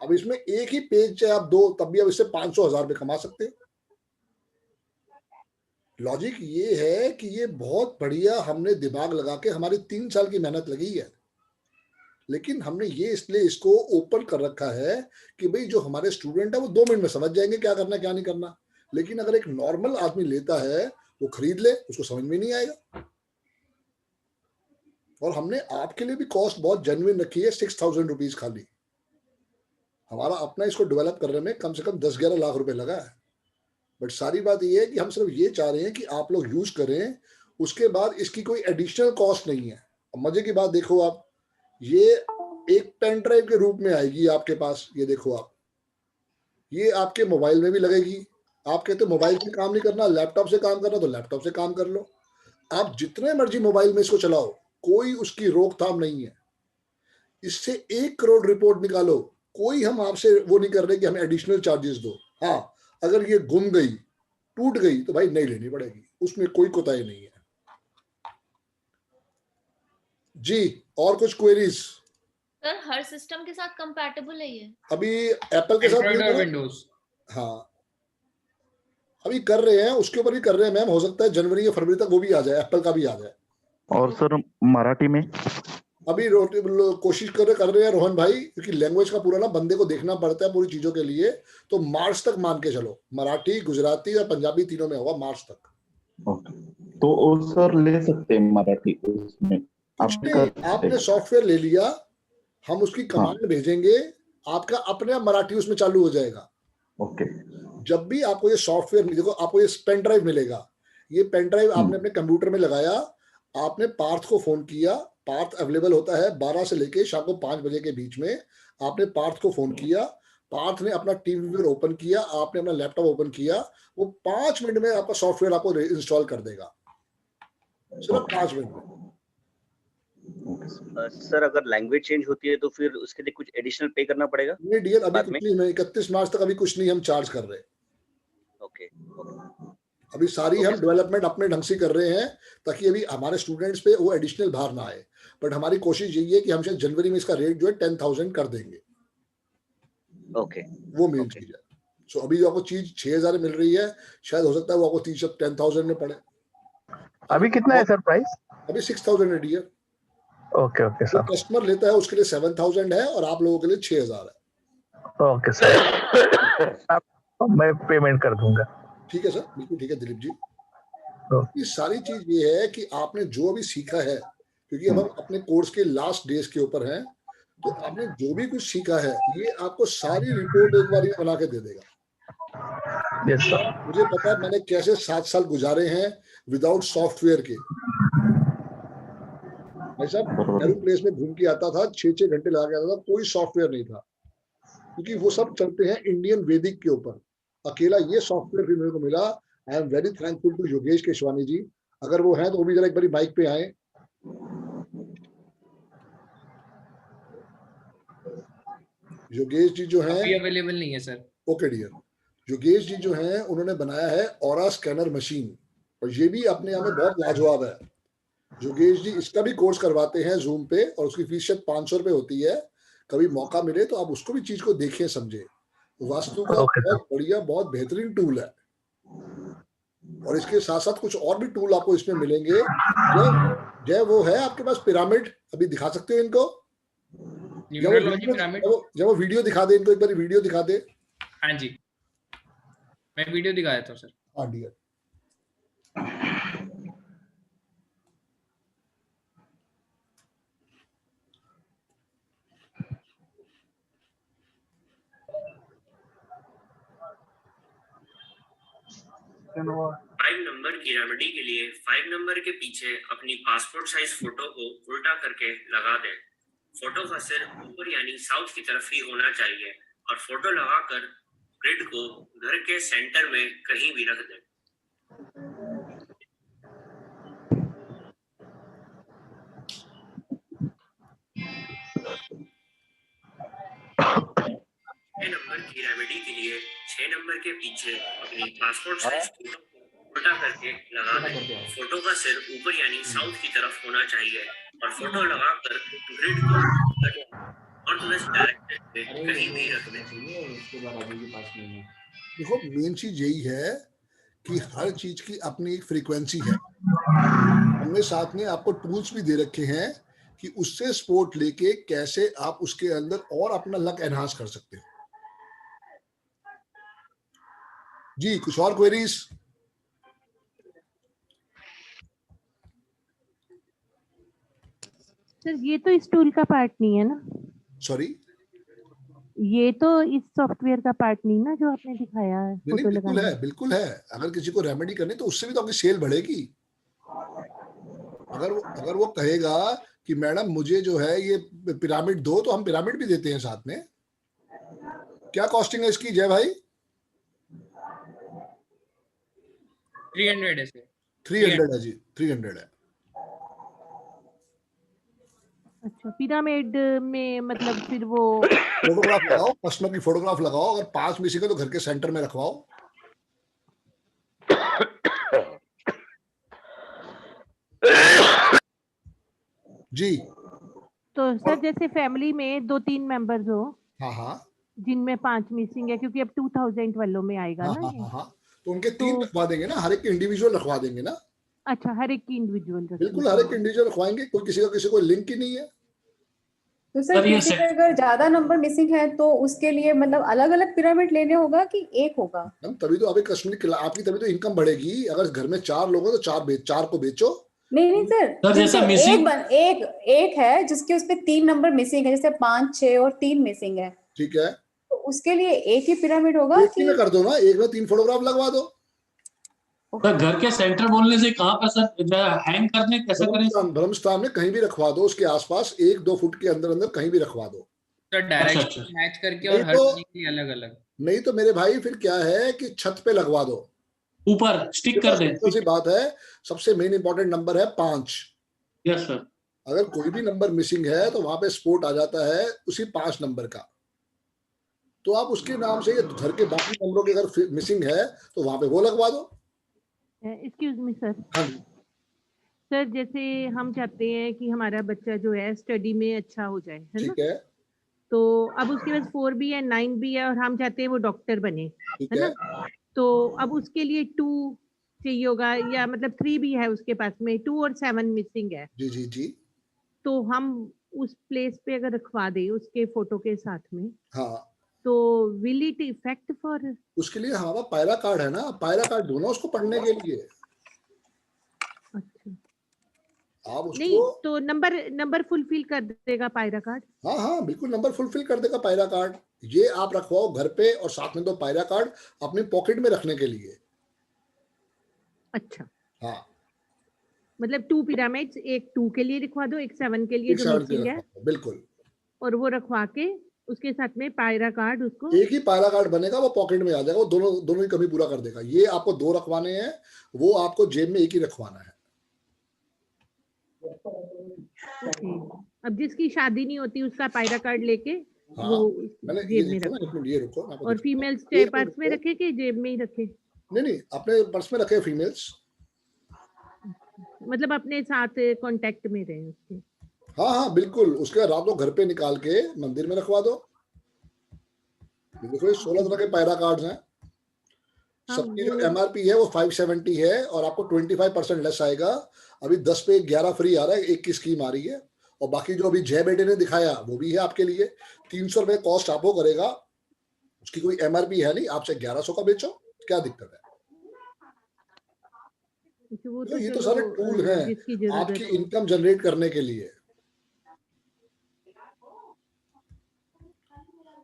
अब इसमें एक ही पेज चाहे आप दो, तब भी आप इससे 500,000 रुपए कमा सकते हो। लॉजिक ये है कि ये बहुत बढ़िया हमने दिमाग लगा के, हमारी 3 साल की मेहनत लगी है, लेकिन हमने ये इसलिए इसको ओपन कर रखा है कि भाई जो हमारे स्टूडेंट है वो 2 मिनट में समझ जाएंगे क्या करना क्या नहीं करना। लेकिन अगर एक नॉर्मल आदमी लेता है, वो खरीद ले, उसको समझ में नहीं आएगा। और हमने आपके लिए भी कॉस्ट बहुत जेन्युइन रखी है, 6,000 रुपीज खाली। हमारा अपना इसको डेवलप करने में कम से कम 10-11 लाख रुपए लगा है। बट सारी बात ये है कि हम सिर्फ ये चाह रहे हैं कि आप लोग यूज करें, उसके बाद इसकी कोई एडिशनल कॉस्ट नहीं है। अब मजे की बात देखो, आप ये एक पेन ड्राइव के रूप में आएगी आपके पास। ये देखो आप, ये आपके मोबाइल में भी लगेगी। आप कहते हो मोबाइल से काम नहीं करना, लैपटॉप से काम करना, तो लैपटॉप से काम कर लो। आप जितने मर्जी मोबाइल में इसको चलाओ, कोई उसकी रोकथाम नहीं है। इससे 1 करोड़ रिपोर्ट निकालो, कोई हम आपसे वो नहीं कर रहे कि हमें एडिशनल चार्जेस दो। हाँ, अगर ये गुम गई, टूट गई, तो भाई नहीं लेनी पड़ेगी, उसमें कोई कोताही नहीं है। जी, और कुछ क्वेरीज? सर हर सिस्टम के साथ कंपैटिबल है ये? अभी एप्पल के साथ एंड्रॉइड और नहीं है। विंडोज। हाँ, अभी कर रहे हैं, उसके ऊपर भी कर रहे हैं मैम। हो सकता है जनवरी या फरवरी तक वो भी आ जाए, एप्पल का भी आ जाए। और सर मराठी में अभी कोशिश कर रहे हैं रोहन भाई, क्योंकि लैंग्वेज का पूरा ना बंदे को देखना पड़ता है पूरी चीजों के लिए। तो मार्च तक मान के चलो, मराठी, गुजराती और पंजाबी तीनों में होगा मार्च तक। ओके, तो सर ले सकते हैं मराठी उसमें? आपने सॉफ्टवेयर ले लिया, हम उसकी कमांड भेजेंगे, आपका अपने आप मराठी उसमें चालू हो जाएगा। ओके। जब भी आपको ये सॉफ्टवेयर, देखो आपको ये पेन ड्राइव मिलेगा, ये पेन ड्राइव आपने अपने कंप्यूटर में लगाया, आपने पार्थ को फोन किया, पार्थ अवेलेबल होता है 12 से लेके शाम को 5 बजे के बीच में। आपने पार्थ को फोन किया, पार्थ ने अपना टीम व्यूअर ओपन किया, आपने अपना लैपटॉप ओपन किया, वो 5 मिनट में आपका सॉफ्टवेयर आपको इंस्टॉल कर देगा, सिर्फ 5 मिनट में। सर अगर लैंग्वेज चेंज होती है तो फिर उसके लिए कुछ एडिशनल पे करना पड़ेगा? नहीं डियर, अभी कुछ नहीं, 31 मार्च तक अभी कुछ नहीं हम चार्ज कर रहे। ओके। ओके अभी सारी हम डेवलपमेंट अपने ढंग से कर रहे हैं ताकि अभी हमारे स्टूडेंट्स पे वो एडिशनल भार ना आए, बट हमारी कोशिश यही है कि हम शायद जनवरी में इसका रेट जो है 10,000 कर देंगे। ओके वो मेन चीज है। सो अभी जो आपको चीज 6,000 मिल रही है, शायद हो सकता है वो आपको 10,000 में पड़े। अभी कितना है सर प्राइस? अभी 6,000 है डियर। ओके ओके जो सर, कस्टमर लेता है उसके लिए 7,000 है और आप लोगों के लिए 6,000 है। ओके सर, मैं पेमेंट कर दूंगा। ठीक है सर, बिल्कुल ठीक है दिलीप जी। ओके। ये सारी चीज ये है कि आपने जो अभी सीखा है, क्योंकि अब हम अपने कोर्स के लास्ट डेज के ऊपर हैं, तो आपने जो भी कुछ सीखा है ये आपको सारी रिपोर्ट एक बार बना के दे देगा। Yes sir. मुझे पता है मैंने कैसे 7 साल गुजारे हैं विदाउट सॉफ्टवेयर के। भाई साहब एरो प्लेस में घूम के आता था, 6-6 घंटे लगा के आता था, कोई सॉफ्टवेयर नहीं था, क्योंकि वो सब चलते हैं इंडियन वैदिक के ऊपर। अकेला ये सॉफ्टवेयर भी मेरे को मिला। I am very thankful to Yogesh Keswani ji. अगर वो हैं तो वो भी जरा एक बारी बाइक पे आए। योगेश जी जो हैं अभी अवेलेबल नहीं है sir. Okay dear. Yogesh ji जो हैं उन्होंने बनाया है ऑरा स्कैनर मशीन, और ये भी अपने आप में बहुत लाजवाब है। योगेश जी इसका भी कोर्स करवाते हैं जूम पे, और उसकी फीस शायद 500 रुपए होती है। कभी मौका मिले तो आप उसको भी चीज को देखें समझे। वास्तु का बहुत बढ़िया बहुत बेहतरीन टूल है, और इसके साथ साथ कुछ और भी टूल आपको इसमें मिलेंगे। जय वो है आपके पास पिरामिड, अभी दिखा सकते हो इनको? जब वो वीडियो दिखा दे इनको, एक बार वीडियो दिखा दे। हाँ जी, मैं वीडियो दिखाया था सर। हाँ डियर। फाइव नंबर की रेमेडी के लिए 5 नंबर के पीछे अपनी पासपोर्ट साइज फोटो को उल्टा करके लगा दें। फोटो का सिर ऊपर यानी साउथ की तरफ ही होना चाहिए, और फोटो लगाकर ग्रिड को घर के सेंटर में कहीं भी रख दें। नंबर की रेमेडी के लिए 6 नंबर के पीछे अपनी पासपोर्ट साइज फोटो को उल्टा करके लगा दें। फोटो का सिर ऊपर यानी साउथ की तरफ होना चाहिए, और फोटो लगाकर ग्रिड को नॉर्थ वेस्ट डायरेक्शन में कहीं भी रख दें। देखो मेन चीज यही है कि हर चीज की अपनी एक फ्रीक्वेंसी है। हमने साथ में आपको टूल्स भी दे रखे हैं कि उससे सपोर्ट लेके कैसे आप उसके अंदर और अपना लक एनहांस कर सकते हो। जी कुछ और क्वेरीज? सर ये तो इस टूल का पार्ट नहीं है ना? सॉरी, ये तो इस सॉफ्टवेयर का पार्ट नहीं ना जो आपने दिखाया है? नहीं बिल्कुल है, बिल्कुल है। अगर किसी को रेमेडी करनी तो उससे भी तो आपकी सेल बढ़ेगी। अगर वो कहेगा कि मैडम मुझे जो है ये पिरामिड दो, तो हम पिरामिड भी देते हैं साथ में। क्या कॉस्टिंग है इसकी जय भाई? 300 है सर। 300 है जी, 300 है। अच्छा, पिरामिड में मतलब फिर वो फोटोग्राफ लगाओ, कस्टमर की फोटोग्राफ लगाओ, अगर 5 मिसी का तो घर के सेंटर में रखवाओ। जी तो सर जैसे फैमिली में 2-3 मेंबर्स हो, हाँ हाँ, जिनमें 5 मिसिंग है, क्योंकि अब 2000 वालों में आएगा हाँ, ना हाँ, ये? हाँ, हाँ, तो उनके 3 रखवा देंगे ना, हर एक इंडिविजुअल रखवा देंगे ना। अच्छा, हर एक की इंडिविजुअल? बिल्कुल हर एक इंडिविजुअल रखवाएंगे, कोई किसी का किसी को लिंक ही नहीं है। तो सर किसी का अगर ज्यादा नंबर मिसिंग है तो उसके लिए मतलब अलग अलग पिरामिड लेने होगा कि एक होगा? हम तभी तो आपके कस्टमर आपकी तभी तो इनकम बढ़ेगी। अगर घर में 4 लोग हैं तो 4 को बेचो। नहीं सर, जैसा एक है जिसके उस पे 3 नंबर मिसिंग है, जैसे 5, 6 और 3 मिसिंग है, ठीक है, तो उसके लिए एक ही पिरामिड होगा? एक ही में कर दो ना, एक में 3 फोटोग्राफ लगवा दो। सर घर के सेंटर बोलने से कहाँ पर सर हैंग करने कैसे करें? ब्रह्मस्थान में कहीं भी रखवा दो, उसके आसपास 1-2 फुट के अंदर अंदर कहीं भी रखवा दो। सर डायरेक्शन मैच करके, और हर चीज की अलग अलग। नहीं तो मेरे भाई फिर क्या है कि छत पे लगवा दो, ऊपर स्टिक कर दे। सी बात है। सबसे मेन इंपॉर्टेंट नंबर है 5। Yes sir. अगर कोई भी नंबर मिसिंग है तो वहां पे स्पोर्ट आ जाता है उसी 5 नंबर का। तो आप उसके नाम से घर के बाकी नंबरों के अगर मिसिंग है तो वहां पे वो लगवा दो। Excuse me sir. हाँ जी। सर जैसे हम चाहते हैं कि हमारा बच्चा जो है स्टडी में अच्छा हो जाए, है ना? ठीक है। तो अब उसके पास 4 भी है, 9 भी है, और हम चाहते हैं वो डॉक्टर बने, ठीक है है। ना? तो अब उसके लिए 2 चाहिए होगा, या मतलब 3 भी है उसके पास में, 2 और 7 मिसिंग है। जी जी जी। तो हम उस प्लेस पे अगर रखवा दें उसके फोटो के साथ में, हाँ, तो विल इट इफेक्ट फॉर? उसके लिए हमारा पायरा कार्ड है ना, पायरा कार्ड दो ना उसको पढ़ने के लिए। अच्छा, आप उसको नहीं तो नंबर फुलफिल कर देगा पायरा कार्ड? हाँ हाँ बिल्कुल, नंबर फुलफिल कर देगा पायरा कार्ड। ये आप रखवाओ घर पे, और साथ में दो पायरा कार्ड अपनी पॉकेट में रखने के लिए। अच्छा, हाँ, मतलब 2 पिरामिड्स, एक 2 के लिए रखवा दो, एक 7 के लिए एक जो 7 के मिसिंग है, रखवाओ, बिल्कुल। और वो रखवा के उसके साथ में पायरा कार्ड उसको। एक ही पायरा कार्ड बनेगा, वो पॉकेट में आ जाएगा, वो दोनों ही कमी पूरा कर देगा। ये आपको 2 रखवाने हैं, वो आपको जेब में एक ही रखवाना है। ओके, अब जिसकी शादी नहीं होती उसका पायरा कार्ड लेके हाँ, वो मैंने ये जेब में देखो ना, एक रखे, मिनट ये रुको, मैं आपको और दिखाता हूँ। फीमेल्स एक मिनट पर्स में रुको। रखे कि जेब में ही रखे? नहीं, अपने पर्स में रखे फीमेल्स। मतलब अपने साथ कांटेक्ट में रहे उसके। हाँ हाँ बिल्कुल, उसके बाद रात को घर पे निकाल के मंदिर में रखवा दो। ये देखो, ये 16 तरह के पायरा कार्ड्स हैं। हाँ, सबकी जो वो MRP है वो 570 है, और आपको 25% लेस आएगा। अभी 10 पे 11 फ्री आ रहा है, एक की स्कीम आ रही है। और बाकी जो अभी जय बेटे ने दिखाया वो भी है आपके लिए। 300 रुपए कॉस्ट आपको करेगा, उसकी कोई MRP है नहीं, आपसे 1100 का बेचो, क्या दिक्कत है? वो तो तो ये तो चलो सारे टूल हैं जिसकी आपकी जरूरत हो। इनकम जनरेट करने के लिए।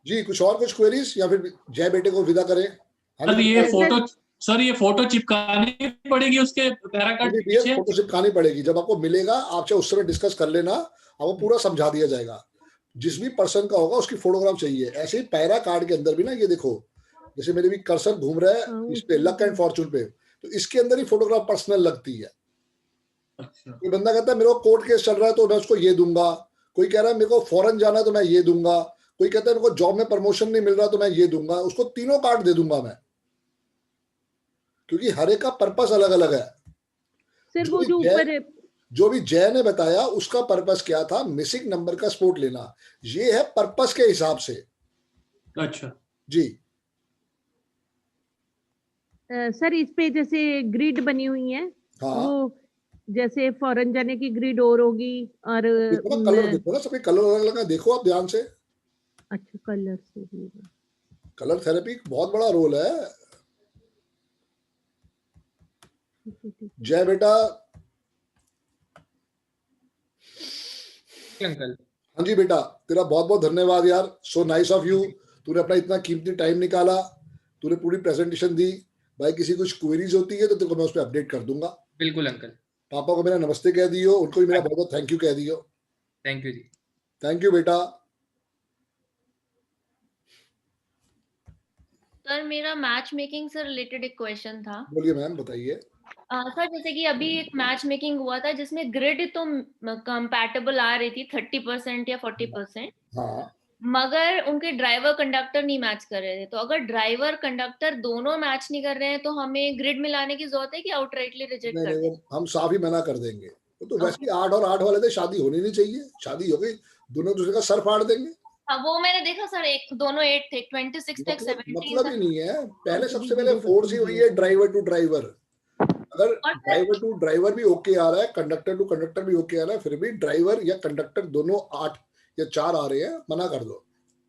जी, कुछ और कुछ क्वेरीज, या फिर जय बेटे को विदा करें? हाँ सर जी, ये बताइए। फोटो सर ये फोटो चिपकानी पड़ेगी उसके पैरा कार्ड के डियर पीछे? फोटो चिपकानी पड़ेगी, जब आपको मिलेगा आपसे उस समय डिस्कस कर लेना, आपको पूरा समझा दिया जाएगा। जिस भी पर्सन का होगा उसकी फोटोग्राफ चाहिए। ऐसे ही पैरा कार्ड के अंदर भी ना, ये देखो, जैसे मेरे भी कर्सर घूम रहा है इस पे लक एंड फॉर्चून पे, तो इसके अंदर ही फोटोग्राफ पर्सनल लगती है। कोई बंदा कहता है मेरे को कोर्ट केस चल रहा है तो मैं उसको ये दूंगा, कोई कह रहा है मेरे को फॉरेन जाना है तो मैं ये दूंगा, कोई कहता है मेरे को जॉब में प्रमोशन नहीं मिल रहा तो मैं ये दूंगा, उसको तीनों कार्ड दे दूंगा मैं, क्योंकि हर एक का पर्पस अलग अलग है। सर वो जो ऊपर जो भी जय ने बताया उसका पर्पस क्या था, मिसिंग नंबर का सपोर्ट लेना, ये है पर्पस के हिसाब से। अच्छा जी। सर इस पे जैसे ग्रिड बनी हुई है, हाँ, वो जैसे फॉरेन जाने की ग्रिड और होगी, और देखो ना कलर, देखो ना सबके कलर अलग अलग है, देखो आप ध्यान से। अच्छा, कलर से भी कलर थेरेपी बहुत बड़ा रोल है। जय बेटा। अंकल। हाँ जी बेटा, तेरा बहुत बहुत धन्यवाद यार, सो नाइस ऑफ यू। तूने अपना इतना कीमती टाइम निकाला, तूने पूरी प्रेजेंटेशन दी। भाई किसी कुछ क्वेरीज होती है तो तेरे को मैं उस पर अपडेट कर दूंगा। बिल्कुल अंकल। पापा को मेरा नमस्ते कह दियो, उनको भी मेरा बहुत बहुत थैंक यू कह दियो। थैंक यू जी। थैंक यू बेटा। सर मेरा मैच मेकिंग से रिलेटेड एक क्वेश्चन था। बोलिए मैम, बताइए। सर जैसे कि अभी एक मैच मेकिंग हुआ था जिसमें ग्रिड तो कंपैटिबल आ रही थी 30% या 40%, हाँ, मगर उनके ड्राइवर कंडक्टर नहीं मैच कर रहे थे। तो अगर ड्राइवर कंडक्टर दोनों मैच नहीं कर रहे हैं तो हमें ग्रिड में लाने की जरूरत है कि आउटराइटली रिजेक्ट नहीं कर नहीं, दें? वो हम साफ ही मना कर देंगे। वो तो वैसे ही 8 और 8 वाले थे, शादी होनी नहीं चाहिए, शादी हो गई दोनों दूसरे का सर फाड़ देंगे। हाँ वो मैंने देखा सर, एक दोनों 8 थे, 26 थे, 17 मतलब ही था। नहीं है। पहले सबसे पहले फोर्स ही हुई है ड्राइवर टू ड्राइवर। अगर ड्राइवर टू ड्राइवर भी ओके आ रहा है, कंडक्टर टू कंडक्टर भी ओके आ रहा है, फिर भी ड्राइवर या कंडक्टर दोनों 8 या 4 आ रहे हैं, मना कर दो।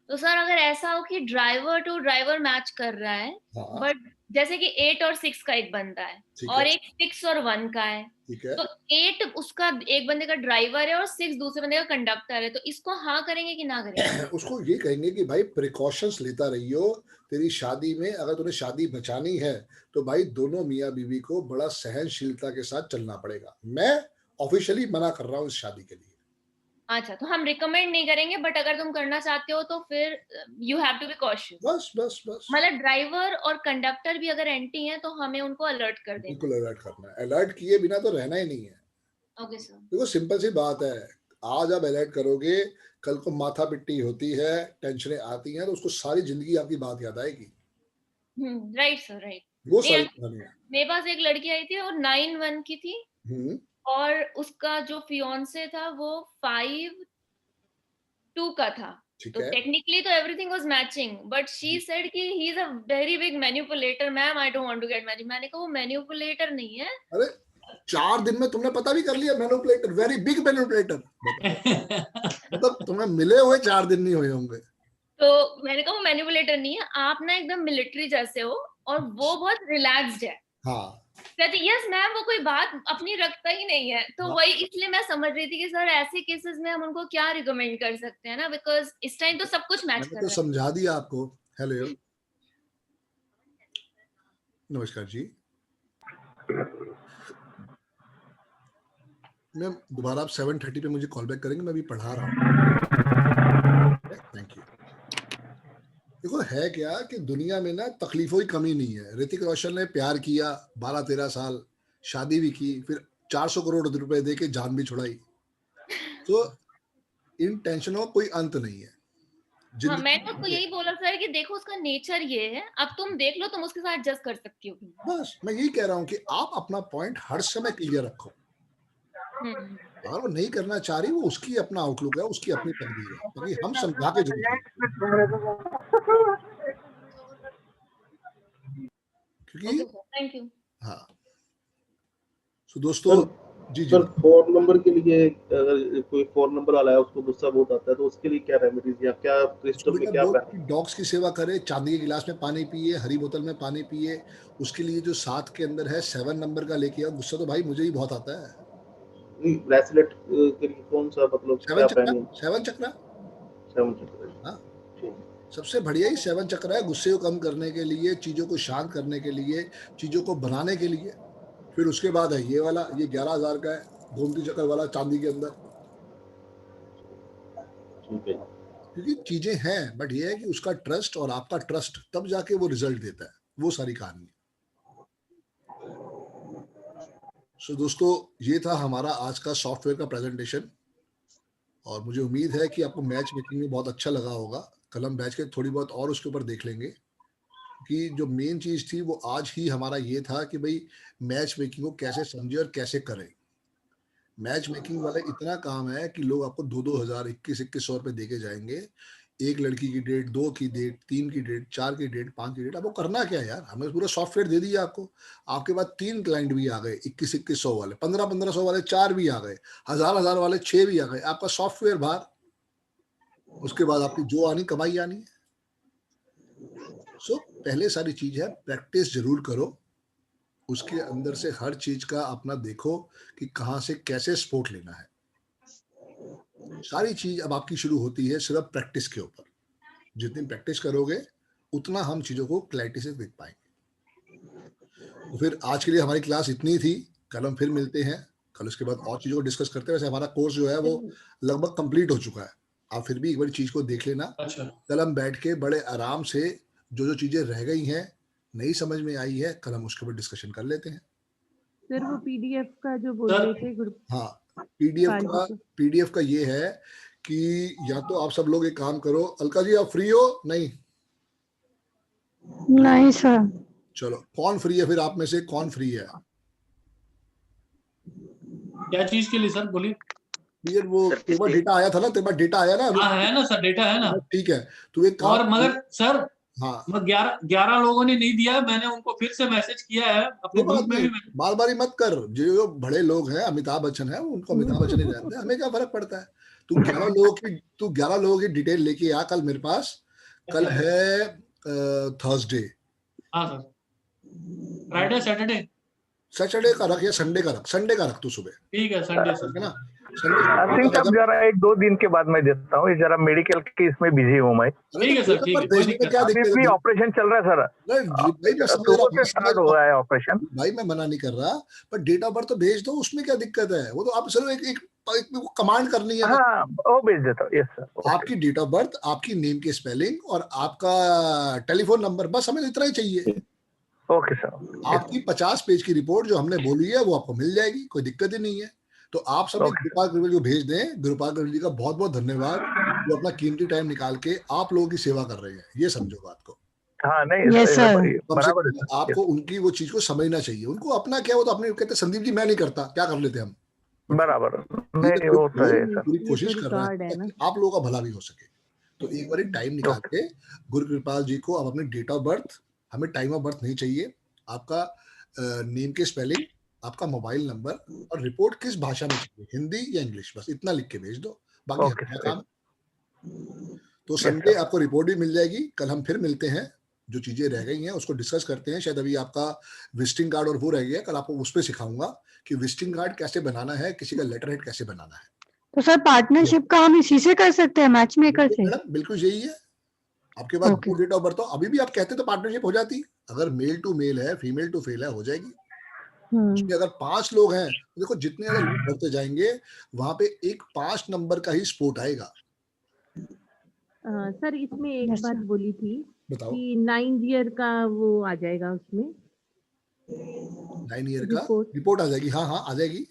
तो सर अगर ऐसा हो कि ड्राइवर टू ड्राइवर मैच कर रहा है, हाँ, बट जैसे कि 8 और 6 का एक बंदा है ठीक और है। एक 6 और 1 का है, ठीक है। तो 8 उसका एक बंदे का ड्राइवर है और 6 दूसरे बंदे का कंडक्टर है, तो इसको हाँ करेंगे कि ना करेंगे? उसको ये कहेंगे कि भाई प्रिकॉशंस लेता रहियो, तेरी शादी में अगर तूने शादी बचानी है तो भाई दोनों मियाँ बीवी को बड़ा सहनशीलता के साथ चलना पड़ेगा। मैं ऑफिशियली मना कर रहा हूँ इस शादी के लिए। अच्छा, तो हम रिकमेंड नहीं करेंगे, बट अगर तुम करना चाहते हो तो फिर you have to be cautious. बस बस बस, मतलब ड्राइवर और कंडक्टर भी अगर एंटी हैं तो हमें उनको अलर्ट कर देना। बिल्कुल अलर्ट करना है, अलर्ट किए बिना तो रहना ही नहीं है। Okay sir. देखो सिंपल सी बात है, आज आप अलर्ट करोगे, कल को माथा पिट्टी होती है, टेंशनें आती हैं, तो उसको सारी जिंदगी आपकी बात याद आएगी। Right sir, right. वो सारी कहानी है। मेरे पास एक लड़की आई थी और 9-1 की थी और उसका जो फियांसे था वो 5-2 का था। तो टेक्निकली तो everything was matching, but she said कि he is a very big manipulator ma'am, I don't want to get married. मैंने कहा वो मैनिपुलेटर नहीं है। अरे 4 दिन में तुमने पता भी कर लिया मैनिपुलेटर, वेरी बिग मैनिपुलेटर। मतलब तुम्हें मिले हुए 4 दिन नहीं हुए होंगे। तो मैंने कहा वो मैनिपुलेटर नहीं है, आप ना एकदम मिलिट्री जैसे हो और वो बहुत रिलैक्स्ड है। हाँ, कहती यस मैम, वो कोई बात अपनी रखता ही नहीं है। तो वही इसलिए मैं समझ रही थी कि सर ऐसे केसेस में हम उनको क्या रिकमेंड कर सकते हैं ना, बिकॉज इस टाइम तो सब कुछ मैच कर रहा है। तो समझा दिया आपको। हेलो, नमस्कार जी। मैं दोबारा आप 7:30 पे मुझे कॉल बैक करेंगे, मैं अभी पढ़ा रहा हूँ। Thank you. देखो है क्या कि दुनिया में ना तकलीफों की कमी नहीं है। ऋतिक रोशन ने प्यार किया 12-13 साल, शादी भी की, फिर 400 करोड़ रुपए दे के जान भी छुड़ाई। तो इन टेंशनों का कोई अंत नहीं है। हाँ, मैंने उसको यही बोला सर कि देखो उसका नेचर ये है, अब तुम देख लो, तुम उसके साथ एडजस्ट कर सकती हो। बस मैं यही कह रहा हूँ कि आप अपना पॉइंट हर समय क्लियर रखो। अगर वो नहीं करना चाह रही, वो उसकी अपना आउटलुक है, उसकी अपनी तकदीर है, क्योंकि हम समझा के क्योंकि थैंक यू। हाँ, तो दोस्तों जी सर 4 नंबर के लिए अगर कोई 4 नंबर वाला है उसको गुस्सा बहुत आता है, तो उसके लिए क्या रेमेडीज या क्या क्रिस्टल में क्या डॉग्स की सेवा करे, चांदी के गिलास में पानी पिए, हरी बोतल में पानी पिए। उसके लिए जो 7 के अंदर है 7 नंबर का लेके आओ। गुस्सा तो भाई मुझे ही बहुत आता है। ब्रेसलेट के लिए कौन सा मतलब 7 चक्रा। हाँ, सबसे बढ़िया ही 7 चक्र है, गुस्से को कम करने के लिए, चीजों को शांत करने के लिए, चीजों को बनाने के लिए। फिर उसके बाद है ये वाला, ये 11,000 का है, गोमती चक्र वाला, चांदी के अंदर। क्योंकि चीजें हैं, बट ये है कि उसका ट्रस्ट और आपका ट्रस्ट तब जाके वो रिजल्ट देता है। वो सारी कहानी है। सो दोस्तों, ये था हमारा आज का सॉफ्टवेयर का प्रेजेंटेशन और मुझे उम्मीद है कि आपको मैच मेकिंग में बहुत अच्छा लगा होगा। कल हम बैच के थोड़ी बहुत और उसके ऊपर देख लेंगे कि जो मेन चीज थी वो आज ही हमारा ये था कि भाई मैच मेकिंग को कैसे समझे और कैसे करें। मैच मेकिंग वाला इतना काम है कि लोग आपको 2,000, 21,000 रुपए दे के जाएंगे। एक लड़की की डेट, 2 की डेट, 3 की डेट, 4 की डेट, 5 की डेट। आपको करना क्या है यार? हमें पूरा सॉफ्टवेयर दे दिया आपको। आपके पास 3 क्लाइंट भी आ गए, 21,000 वाले, 15,000 वाले 4 भी आ गए, 1,000 वाले 6 भी आ गए। आपका सॉफ्टवेयर बाहर, उसके बाद आपकी जो आनी कमाई आनी है। सो पहले सारी चीज है प्रैक्टिस जरूर करो, उसके अंदर से हर चीज का अपना देखो कि कहां से कैसे सपोर्ट लेना है। सारी चीज अब आपकी शुरू होती है सिर्फ प्रैक्टिस के ऊपर। जितनी प्रैक्टिस करोगे उतना हम चीजों को क्लैरिटी से देख पाएंगे। तो फिर आज के लिए हमारी क्लास इतनी थी। कल हम फिर मिलते हैं, कल उसके बाद और चीजों को डिस्कस करते हैं। वैसे हमारा कोर्स जो है वो लगभग कंप्लीट हो चुका है, आप फिर भी एक बार चीज को देख लेना। कल हम बैठ के बड़े आराम से जो चीजें रह गई हैं, नहीं समझ में आई है, कल हम उसके ऊपर डिस्कशन कर लेते हैं। सर वो पीडीएफ का जो बोल रहे थे ग्रुप, हाँ, पीडीएफ का ये है कि या तो आप सब लोग एक काम करो। अलका जी आप फ्री हो? नहीं सर। चलो, कौन फ्री है फिर आप में से? कौन फ्री है? क्या चीज के लिए सर बोलिए? यार वो तेरे पास डेटा आया था ना, तेरे पास डेटा आया ना? हाँ है ना सर, डेटा है ना। ठीक है, तू एक काम। और मगर सर हाँ, 11 लोगों ने नहीं दिया, मैंने उनको फिर से मैसेज किया है अपने ग्रुप में भी। बार बार मत कर। जो बड़े लोग हैं, अमिताभ बच्चन है, उनको अमिताभ बच्चन ही रहते हैं, हमें क्या फर्क पड़ता है। तू 11 लोगों की डिटेल लेके आ कल मेरे पास। कल है थर्सडे। हाँ सर, फ्राइडे सैटरडे का रख या संडे का रख। संडे का रख तू सुबह। ठीक है, संडे सर, है ना? जरा 1-2 दिन के बाद मैं देता हूँ, जरा मेडिकल के इसमें बिजी हूँ मैं। ठीक है सर, ठीक है। क्या दिक्कत? ऑपरेशन चल रहा है सर, सुबह से स्टार्ट हुआ है ऑपरेशन। भाई मैं मना नहीं कर रहा, पर डेट ऑफ बर्थ तो भेज दो, उसमें क्या दिक्कत है? वो तो आप सिर्फ एक कमांड करनी है। हाँ, वो भेज देता हूँ। Yes sir. आपकी डेट ऑफ बर्थ, आपकी नेम की स्पेलिंग और आपका टेलीफोन नंबर, बस हमें इतना ही चाहिए। Okay sir. आपकी 50 पेज की रिपोर्ट जो हमने बोली है वो आपको मिल जाएगी, कोई दिक्कत ही नहीं है। तो तो आप सब गुरुपाल ग्रेविल को भेज दें। गुरुपाल ग्रेविल जी का बहुत बहुत धन्यवाद, जो अपना कीमती टाइम निकाल के आप लोगों की सेवा कर रहे हैं, ये समझो बात को। हाँ नहीं कम से कम आपको उनकी वो चीज को समझना चाहिए। उनको अपना क्या, वो तो अपने कहते संदीप जी मैं नहीं करता, क्या कर लेते हम, बराबर नहीं वो तो है सर। पूरी कोशिश कर रहे हैं ताकि आप लोगों का भला भी हो सके। तो एक बार टाइम निकाल के गुरु कृपाल जी को आप अपने डेट ऑफ बर्थ, हमें टाइम ऑफ बर्थ नहीं चाहिए, आपका नेम के स्पेलिंग, आपका मोबाइल नंबर और रिपोर्ट किस भाषा में चाहिए, हिंदी या इंग्लिश, बस इतना लिख के भेज दो, बाकी अपना काम। तो संडे आपको रिपोर्ट भी मिल जाएगी। कल हम फिर मिलते हैं, जो चीजें रह गई हैं उसको डिस्कस करते हैं। शायद अभी आपका विजिटिंग कार्ड और वो रह गया, कल आपको उस पर सिखाऊंगा कि विजिटिंग कार्ड कैसे बनाना है, किसी का लेटर हेड कैसे बनाना है। तो सर पार्टनरशिप का हम इसी से कर सकते हैं, मैच मेकर से? बिल्कुल यही है। आपके पास डेट ऑफ बर्थ हो, अभी भी आप कहते तो पार्टनरशिप हो जाती। अगर मेल टू मेल है, फीमेल टू फेल है, हो जाएगी। उसमें अगर 5 लोग हैं तो देखो जितने अगर लोग बढ़ते जाएंगे वहां पे एक 5 नंबर का ही स्पोर्ट आएगा। सर इसमें एक बात बोली थी बताओ। कि 9 ईयर का वो आ जाएगा, उसमें 9 ईयर का रिपोर्ट आ जाएगी। हाँ आ जाएगी।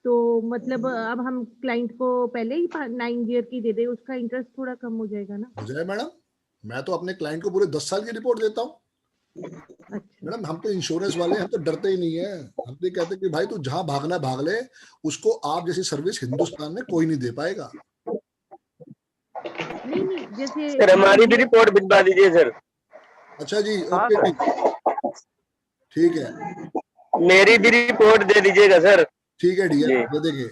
तो मतलब अब हम क्लाइंट को पहले ही 9 ईयर की दे दे, उसका इंटरेस्ट थोड़ा कम हो जाएगा ना? हो जाए मैडम, मैं तो अपने क्लाइंट को पूरे 10 साल की रिपोर्ट देता हूँ। मैडम हम तो इंश्योरेंस वाले, हम तो डरते ही नहीं है। हम तो कहते कि भाई तू जहां भागना भाग ले, उसको आप जैसी सर्विस हिंदुस्तान में कोई नहीं दे पाएगा। नहीं जैसे सर हमारी भी रिपोर्ट भिजवा दीजिए सर। अच्छा जी, ओके ठीक है। मेरी भी रिपोर्ट दे दीजिएगा सर। ठीक है डियर, दे देंगे,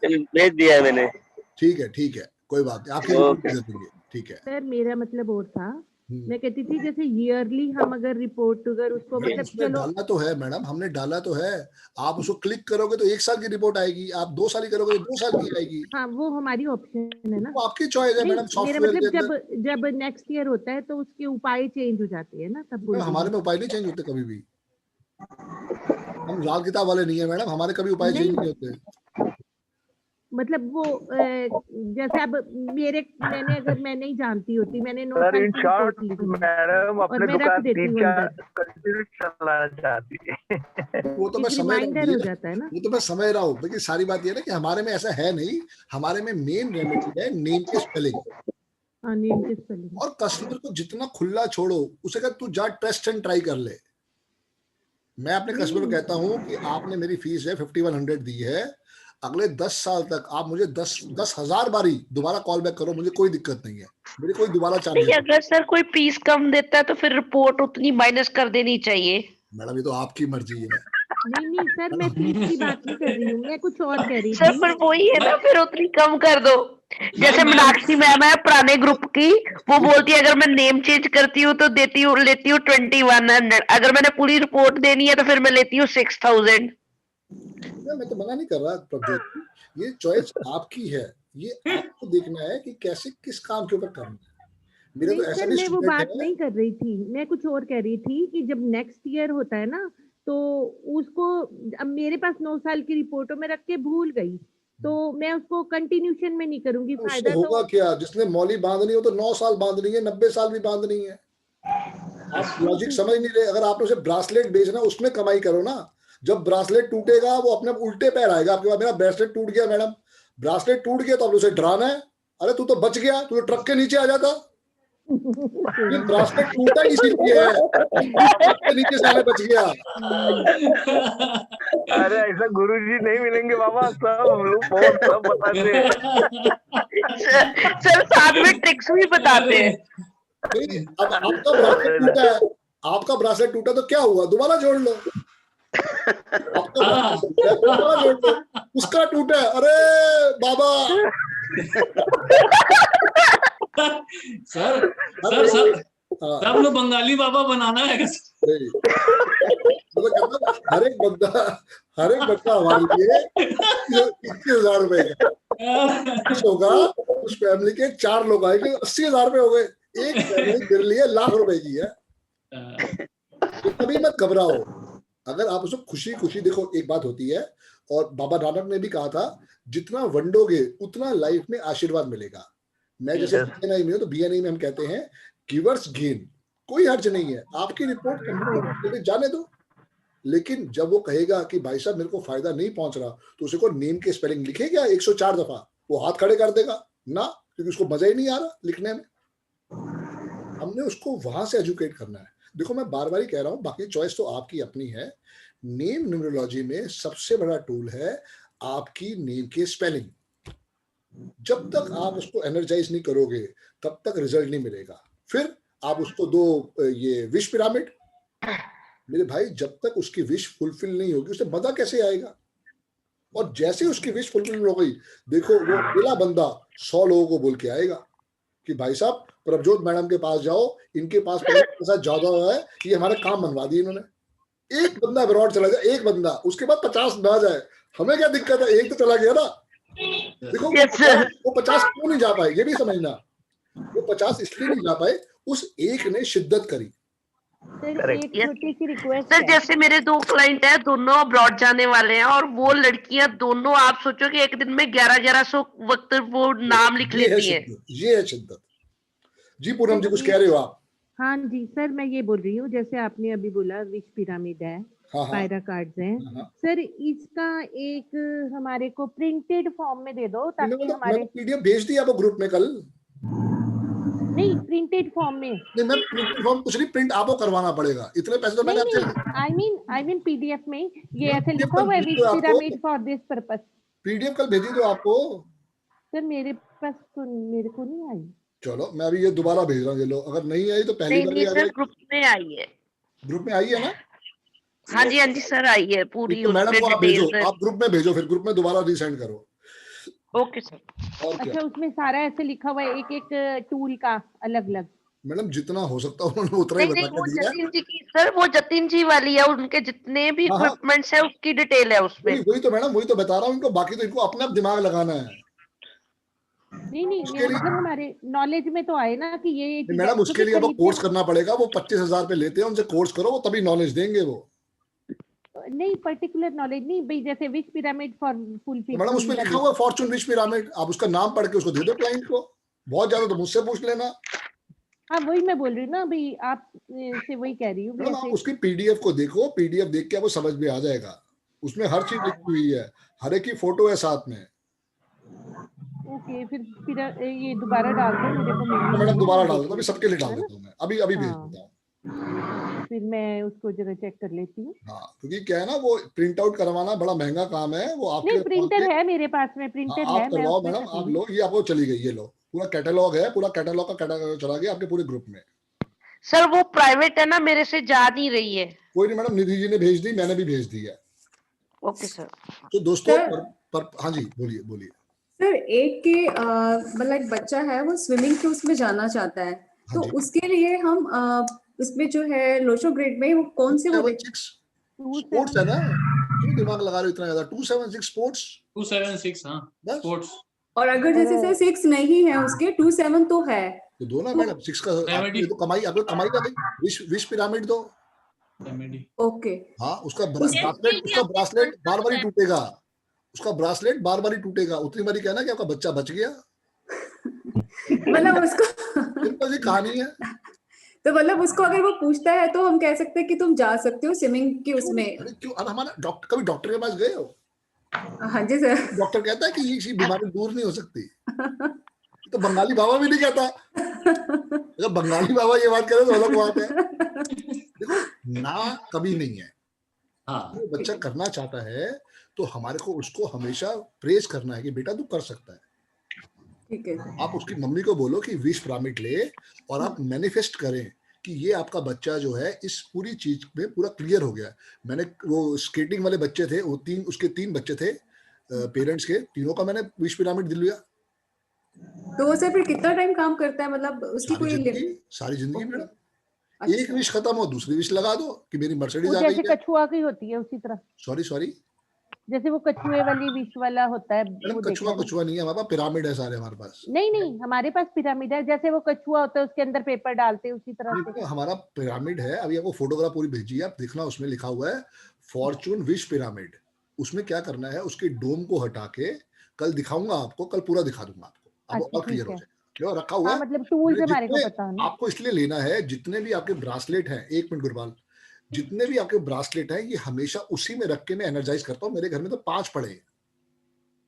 भेज दिया है मैंने। ठीक है कोई बात नहीं, आपकी रिपोर्ट दे देंगे। ठीक है सर, मेरा मतलब और था, मैं कहती थी जैसे ईयरली हम अगर रिपोर्ट अगर उसको मतलब चलो डाला तो है मैडम, हमने डाला तो है। आप उसको क्लिक करोगे तो 1 साल की रिपोर्ट आएगी, आप 2 साल की करोगे तो 2 साल की आएगी। हाँ वो हमारी ऑप्शन है ना, वो आपकी चॉइस है मैडम। सॉफ्टवेयर मतलब जब नेक्स्ट ईयर होता है तो उसके उपाय चेंज हो जाते हैं ना, तब हमारे में उपाय नहीं चेंज होते कभी भी। हम लाल किताब वाले नहीं है मैडम, हमारे कभी उपाय चेंज नहीं होते। मतलब वो जैसे अब मैंने अगर मैं नहीं जानती होती, मैंने सर इन शॉर्ट मैडम अपने दुकान 3-4 कंटिन्यू चलाना चाहती है। वो तो मैं समझ हो जाता है ना, वो तो मैं समझ रहा हूँ। लेकिन सारी बात ये है ना कि हमारे में ऐसा है नहीं। हमारे में मेन रेमेडी है नेम के स्पेलिंग। और कस्टमर को जितना खुला छोड़ो, उसे कह तू जा टेस्ट एंड ट्राई कर ले। मैं अपने कस्टमर को कहता हूँ कि आपने मेरी फीस है 5100 दी है, अगले 10 साल तक आप मुझे 10,000 बारी दोबारा कॉल बैक करो, मुझे कोई दिक्कत नहीं है, मेरे कोई दोबारा चार्ज। अगर सर कोई फीस कम देता है तो फिर रिपोर्ट उतनी माइनस कर देनी चाहिए। मैडम ये तो आपकी मर्जी है। नहीं सर, मैं फीस की बात नहीं कर रही हूँ, मैं कुछ और कह रही थी। सर पर वही है ना, फिर उतनी कम कर दो। जैसे मीनाक्षी मैम है पुराने ग्रुप की, वो बोलती है अगर मैं नेम चेंज करती हूँ तो लेती हूँ 2100, अगर मैंने पूरी रिपोर्ट देनी है तो फिर मैं लेती हूँ 6000। मैं तो मना नहीं कर रहा प्रभु, ये चॉइस आपकी है, ये आपको देखना है कि कैसे किस काम के ऊपर करना है। मेरे तो ऐसा मैं वो बात नहीं कर रही थी, मैं कुछ और कह रही थी कि जब नेक्स्ट ईयर होता है ना तो उसको, अब मेरे पास 9 साल की रिपोर्टों में रख के भूल गई तो मैं उसको कंटिन्यूशन में नहीं करूंगी। फायदा होगा क्या? जिसने मौली बांधनी हो तो 9 साल बांधनी है, 90 साल भी बांधनी है। आप लॉजिक समझ नहीं रहे। अगर आपने उसे ब्रासलेट बेचना, उसमें कमाई करो ना। जब ब्रासलेट टूटेगा वो अपने उल्टे पैर आएगा आपके पास, मेरा ब्रासलेट टूट गया मैडम, ब्रासलेट टूट गया तो आप उसे डराना है, अरे तू तो बच गया, तू तो ट्रक के नीचे आ जाता। ये ब्रासलेट टूटा इसीलिए है, ट्रक के नीचे साले बच गया। अरे ऐसा गुरुजी नहीं मिलेंगे बाबा, सब बताते हैं। सर साथ में ट्रिक्स भी बताते हैं। अब आपका ब्रासलेट टूटा है, आपका ब्रासलेट टूटा तो क्या हुआ, दोबारा जोड़ लो। उसका टूटा है, अरे बाबा। सर सब लोग बंगाली बाबा बनाना है। हर एक बंदा हमारे लिए 21,000 रुपए का होगा। उस फैमिली के 4 लोग आएंगे, 80,000 रुपए हो गए। एक फैमिली मेरे लिए लाख रुपए की है। तो कभी मत घबराओ, अगर आप उसको खुशी खुशी देखो। एक बात होती है, और बाबा नानक ने भी कहा था, जितना वंडोगे उतना लाइफ में आशीर्वाद मिलेगा। मैं जैसे बीएनआई में हूं तो बीएनआई में हम कहते हैं गिवर्स गेन, कोई हर्ज नहीं है। आपकी रिपोर्ट कंप्लीट जाने दो, लेकिन जब वो कहेगा कि भाई साहब मेरे को फायदा नहीं पहुंच रहा, तो उसे को नेम के स्पेलिंग लिखे क्या 104 दफा? वो हाथ खड़े कर देगा ना, क्योंकि उसको मजा ही नहीं आ रहा लिखने में। हमने उसको वहां से एजुकेट करना है। देखो मैं बार बार ही कह रहा हूँ, बाकी चॉइस तो आपकी अपनी है। नेम न्यूमरोलॉजी में सबसे बड़ा टूल है आपकी नेम के स्पेलिंग। जब तक आप उसको एनर्जाइज नहीं करोगे तब तक रिजल्ट नहीं मिलेगा। फिर आप उसको दो ये विश पिरामिड, मेरे भाई जब तक उसकी विश फुलफिल नहीं होगी उसे मजा कैसे आएगा? और जैसे उसकी विश फुलफिल हो गई, देखो वो अकेला बंदा 100 लोगों को बोल के आएगा कि भाई साहब प्रभजोत मैडम के पास जाओ, इनके पास पैसा ज्यादा है, ये हमारे काम बनवा दिए इन्होंने। एक बंदा अब्रॉड चला जाए, एक बंदा, उसके बाद 50 ना जाए, हमें क्या दिक्कत है? एक तो चला गया ना। देखो वो 50 क्यों नहीं जा पाए, ये भी समझना। वो 50 इसलिए नहीं जा पाए, उस एक ने शिद्दत करी। सर जैसे मेरे 2 क्लाइंट हैं, दोनों अब्रॉड जाने वाले हैं, और वो लड़कियां दोनों, आप सोचो कि एक दिन में 1100 वक्त वो नाम लिख लेती हैं। ये है शिद्दत। जी पूनम जी कुछ कह रहे हो आप? हाँ जी सर, मैं ये बोल रही हूँ, जैसे आपने अभी बोला विश पिरामिड है, पायरा कार्ड्स हैं, सर इसका एक हमारे को प्रिंटेड फॉर्म में दे दो ताकि हमारे पीडीएफ भेज दी आपको ग्रुप में कल। नहीं, प्रिंटेड फॉर्म में नहीं, मैं प्रिंटेड फॉर्म कुछ नहीं, प्रिंट आपको करवाना पड़ेगा, इतने पैसे तो मैंने आपसे। आई मीन पीडीएफ में ये ऐसे लिखा हुआ है wish pyramid for this purpose. PDF कल भेजी तो आपको। सर मेरे पास तो मेरे को नहीं आई। चलो मैं अभी ये दोबारा भेज रहा हूँ, ये लो, अगर नहीं आई तो पहली बार ही आ जाएगी। ग्रुप में आई है। ग्रुप में आई है ना? हाँ जी सर आई है पूरी। तो मैडम को आप भेजो, आप ग्रुप में भेजो, फिर ग्रुप में दोबारा रीसेंड करो। Okay sir. अच्छा उसमें सारा ऐसे लिखा हुआ है, एक एक टूल का अलग अलग। मैडम जितना हो सकता है उन्होंने उतना ही बता के दिया। जतिन जी की सर, वो जतिन जी वाली है, उनके जितने भी इक्विपमेंट्स है उसकी डिटेल है उसमें। वही तो मैडम, वही तो बता रहा हूँ इनको, बाकी तो इनको अपना दिमाग लगाना है। नहीं मतलब हमारे नॉलेज में तो आए ना कि ये मैडम, उसके लिए आपको कोर्स करना पड़ेगा। वो 25,000 पे लेते हैं, उनसे कोर्स करो, वो तभी नॉलेज देंगे। वो नहीं पर्टिकुलर नॉलेज नहीं भाई, जैसे wish pyramid for full people, madam उसमें लिखा हुआ फॉर्चून विश पिरामिड, आप उसका नाम पढ़ के उसको दे दो क्लाइंट को। बहुत ज्यादा तो मुझसे पूछ लेना। हाँ वही मैं बोल रही हूँ ना भाई, आप से वही कह रही हूँ। मैडम आप उसकी पीडीएफ को देखो, पीडीएफ देख के आपको समझ में आ जाएगा, उसमें हर चीज लिखी हुई है, हर एक की फोटो है साथ में। ओके फिर ये दोबारा डाल दो मेरे को। मैडम दोबारा डाल दो, अभी सबके लिए डाल देता हूँ मैं, अभी भेज देता हूँ। फिर मैं उसको जरा चेक कर लेती हूँ। हाँ क्योंकि क्या है ना, वो प्रिंट आउट करवाना बड़ा महंगा काम है। वो आपके प्रिंटर है मेरे पास में, प्रिंटर है। आप करवाओ मैडम, आप लो, ये आपको चली गई, ये लो पूरा कैटलॉग है, पूरा कैटलॉग का कैटलॉग चला गया आपके पूरे ग्रुप में। सर वो प्राइवेट है ना, मेरे से जा नहीं रही है। कोई नहीं मैडम, निधि जी ने भेज दी, मैंने भी भेज दी है। Okay sir. तो दोस्तों हाँ जी बोलिए। सर एक के मतलब एक बच्चा है, वो स्विमिंग के उसमें जाना चाहता है, तो उसके लिए हम उसमें जो है लोशो ग्रेड में वो कौन से वो स्पोर्ट्स है ना, क्यों दिमाग लगा रहे हो इतना ज्यादा? 276 स्पोर्ट्स, 276 हाँ स्पोर्ट्स। और अगर जैसे सर 6 नहीं है उसके, 27 तो है, तो दो ना मैडम। 6 का तो कमाई, आपको कमाई का विश पिरामिड दो। ओके हाँ, उसका ब्रासलेट बार बार ही टूटेगा, उसका ब्रासलेट बार बार ही टूटेगा। उतनी बारी कहना कि आपका बच्चा बच गया, मतलब उसको सिंपल सी कहानी है। तो मतलब उसको अगर वो पूछता है तो हम कह सकते हैं कि तुम जा सकते हो स्विमिंग के उसमें। क्यों? अब हमारा कभी डॉक्टर के पास गए हो? हाँ जी सर। डॉक्टर कहता है कि ये बीमारी दूर नहीं हो सकती, तो बंगाली बाबा भी नहीं कहता। अगर बंगाली बाबा ये बात करे तो अलग बात है। देखो ना कभी नहीं है। वो बच्चा करना चाहता है तो हमारे को उसको हमेशा प्रेज करना है कि बेटा तू कर सकता है। ठीक है। आप उसकी मम्मी को बोलो कि विश पिरामिड ले, और आप मैनिफेस्ट करें कि ये आपका बच्चा जो है इस पूरी चीज में पूरा क्लियर हो गया। मैंने वो स्केटिंग वाले बच्चे थे, वो उसके 3 बच्चे थे पेरेंट्स के, तीनों का मैंने विश पिरामिड दिलवाया। तो वो सर फिर कितना टाइम काम करता है, मतलब उसकी कोई सारी जिंदगी मैडम। एक विश खत्म हो दूसरी विश लगा दो कि मेरी मर्सिडीज आ गई है। जैसे कछुआ की होती है उसी तरह। सॉरी जैसे वो कछुए वाली विश वाला होता है। कछुआ नहीं है हमारे पास, पिरामिड है सारे हमारे पास। नहीं हमारे पास पिरामिड है, जैसे वो कछुआ होता है उसके अंदर पेपर डालते हैं उसी तरह से हमारा पिरामिड है। अभी आपको फोटोग्राफ पूरी भेजी है, आप देखना, उसमें लिखा हुआ है फॉर्चून विश पिरामिड। उसमें क्या करना है, उसके डोम को हटा के, कल दिखाऊंगा आपको, कल पूरा दिखा दूंगा आपको और क्लियर हो जाएगा। रखा हुआ है, मतलब टूल्स हमारे को पता है। आपको इसलिए लेना है, जितने भी आपके ब्रासलेट हैं, 1 मिनट गुरबाल, जितने भी आपके ब्रासलेट हैं ये हमेशा उसी में रख के मैं एनर्जाइज करता हूँ। मेरे घर में तो 5 पड़े हैं,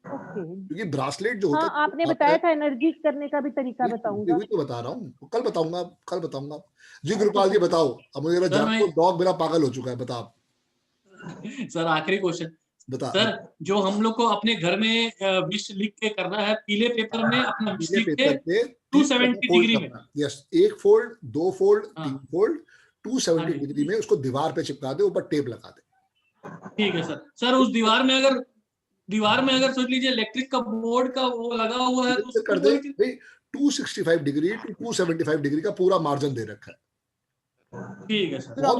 ओके। क्योंकि ब्रासलेट जो होता हाँ, है आपने बताया था एनर्जी करने का भी तरीका बताऊंगा। वही तो बता रहा हूँ, कल बताऊंगा। जी गुरुपाल जी बताओ, अब मुझे सर, मैं- डॉग मेरा पागल हो चुका है, बता आप। सर आखिरी क्वेश्चन बता सर, जो हम लोग को अपने घर में विश लिख के करना है पीले पेपर में, अपना विश लिख के पेपर पे 270 फोल्ड डिग्री में। करना। Yes, 1 fold, 2 fold, 3 fold, 270 degree में उसको दीवार पे चिपका दे, ऊपर टेप लगा दे। ठीक है सर। सर उस दीवार में अगर सोच लीजिए इलेक्ट्रिक का बोर्ड का वो लगा हुआ है तो कर दे भाई, 265 डिग्री टू 275 डिग्री का पूरा मार्जिन दे रखा है। ठीक है सर। बहुत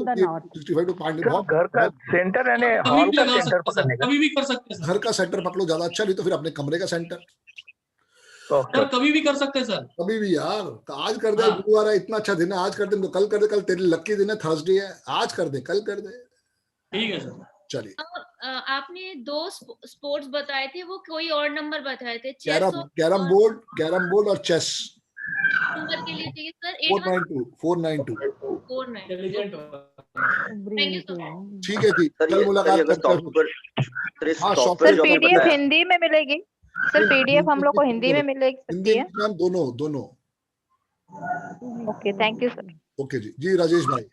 65 टू 5 बहुत घर का सेंटर यानी हॉल का सेंटर पकड़ने का, कभी भी कर सकते हैं। घर का सेंटर पकड़ो ज्यादा अच्छा, नहीं तो फिर अपने कमरे का सेंटर। सर कभी भी कर सकते हैं सर, कभी भी यार। आज कर दे, गुरुवार है, इतना अच्छा दिन है, आज कर दे, तो कल कर दे, कल तेरे लक्की दिन है, थर्सडे है, आज कर दे, कल कर दे। ठीक है सर। चलिए, आपने 2 स्पोर्ट्स बताए थे, वो कोई और नंबर बताए थे? कैरम बोर्ड और चेस नंबर के लिए चाहिए सर? 492 thank you sir. ठीक है जी, कल मुलाकात करते हैं। सर पीडीएफ हिंदी में मिलेगी? सर पीडीएफ हम लोग को हिंदी में मिल सकती है? दोनों। Okay, thank you sir. Okay ji Rajesh भाई।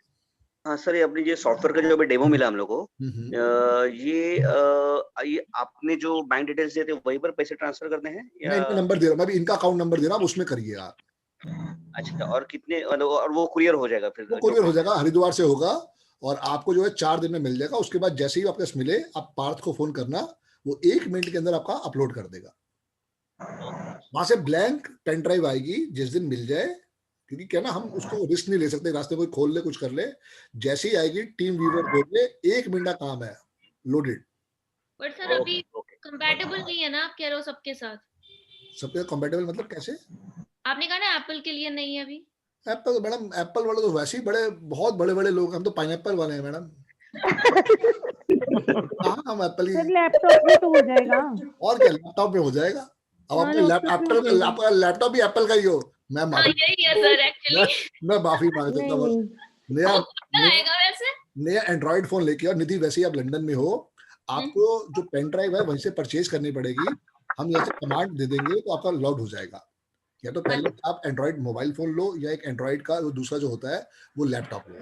हाँ सर, ये अपनी ये सॉफ्टवेयर का जो अभी डेमो मिला हम लोग को, ये आपने जो बैंक डिटेल्स दिए थे वहीं पर पैसे ट्रांसफर करने हैं या? मैं इनका नंबर दे रहा हूँ, मैं भी इनका अकाउंट नंबर दे रहा हूँ, उसमें करिए आप। अच्छा, और कितने, और वो कुरियर हो जाएगा फिर? वो कुरियर हो जाएगा, हरिद्वार से होगा, और आपको जो है 4 दिन में मिल जाएगा। उसके बाद जैसे ही आपके पास मिले, आप पार्थ को फोन करना, वो 1 मिनट के अंदर आपका अपलोड कर देगा। वहां से ब्लैंक पेन ड्राइव आएगी जिस दिन मिल जाए, क्योंकि क्या ना, हम उसको रिस्क नहीं ले सकते, रास्ते कोई खोल ले, कुछ कर ले। जैसे ही आएगी टीम व्यूअर खोल ले, 1 मिनट का काम है, लोडेड। बट सर अभी कंपैटिबल नहीं है ना, आप कह रहे हो सबके साथ? सबके कंपैटिबल मतलब कैसे? आपने कहा ना एप्पल के लिए नहीं है अभी। एप्पल मैडम, एप्पल वाले तो वैसे ही बहुत बड़े लोग, हम तो पाइनएप्पल वाले हैं मैडम। हाँ, हम एप्पल ही। लैपटॉप में तो हो जाएगा, और क्या, लैपटॉप में हो जाएगा। अब अपने लैपटॉप भी एप्पल का ही हो, मैं यही है सर एक्चुअली। मैं माफी मांग सकता हूँ। नया एंड्रॉइड फोन लेके आओ निधि, वैसे ही आप लंदन में हो, आपको जो पेन ड्राइव है वहीं से परचेज करनी पड़ेगी। हम यहाँ से कमांड दे देंगे तो आपका लॉग हो जाएगा। या तो पहले आप एंड्रॉइड मोबाइल फोन लो, या एक एंड्रॉइड का दूसरा जो होता है वो लैपटॉप लो।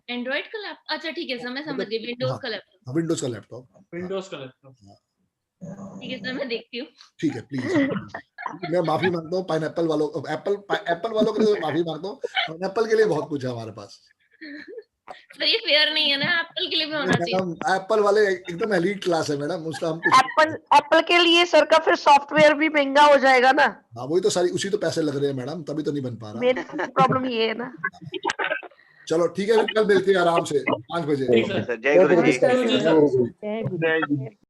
एंड्रॉइड का लैपटॉप, अच्छा ठीक है सर, मैं समझ गई। विंडोज का लैपटॉप। विंडोज का लैपटॉप। ठीक है सर, मैं देखती हूँ। ठीक है, प्लीज। मैं माफी मांगता हूँ पाइनएप्पल वालों, एप्पल वालों के लिए माफी मांगता हूँ। पाइनएप्पल के लिए बहुत कुछ है हमारे पास। सर ये फेयर नहीं है ना, एप्पल के लिए भी होना चाहिए। एप्पल वाले एकदम एलीट क्लास है मैडम, उसका हम एप्पल के लिए सर का फिर सॉफ्टवेयर भी महंगा हो जाएगा ना। हाँ, वही तो सारी उसी तो पैसे लग रहे हैं मैडम, तभी तो नहीं बन पा रहा। मेन प्रॉब्लम ये है ना। चलो ठीक है, कल मिलते हैं आराम से 5 बजे। जय गुरु जी। जय गुरु।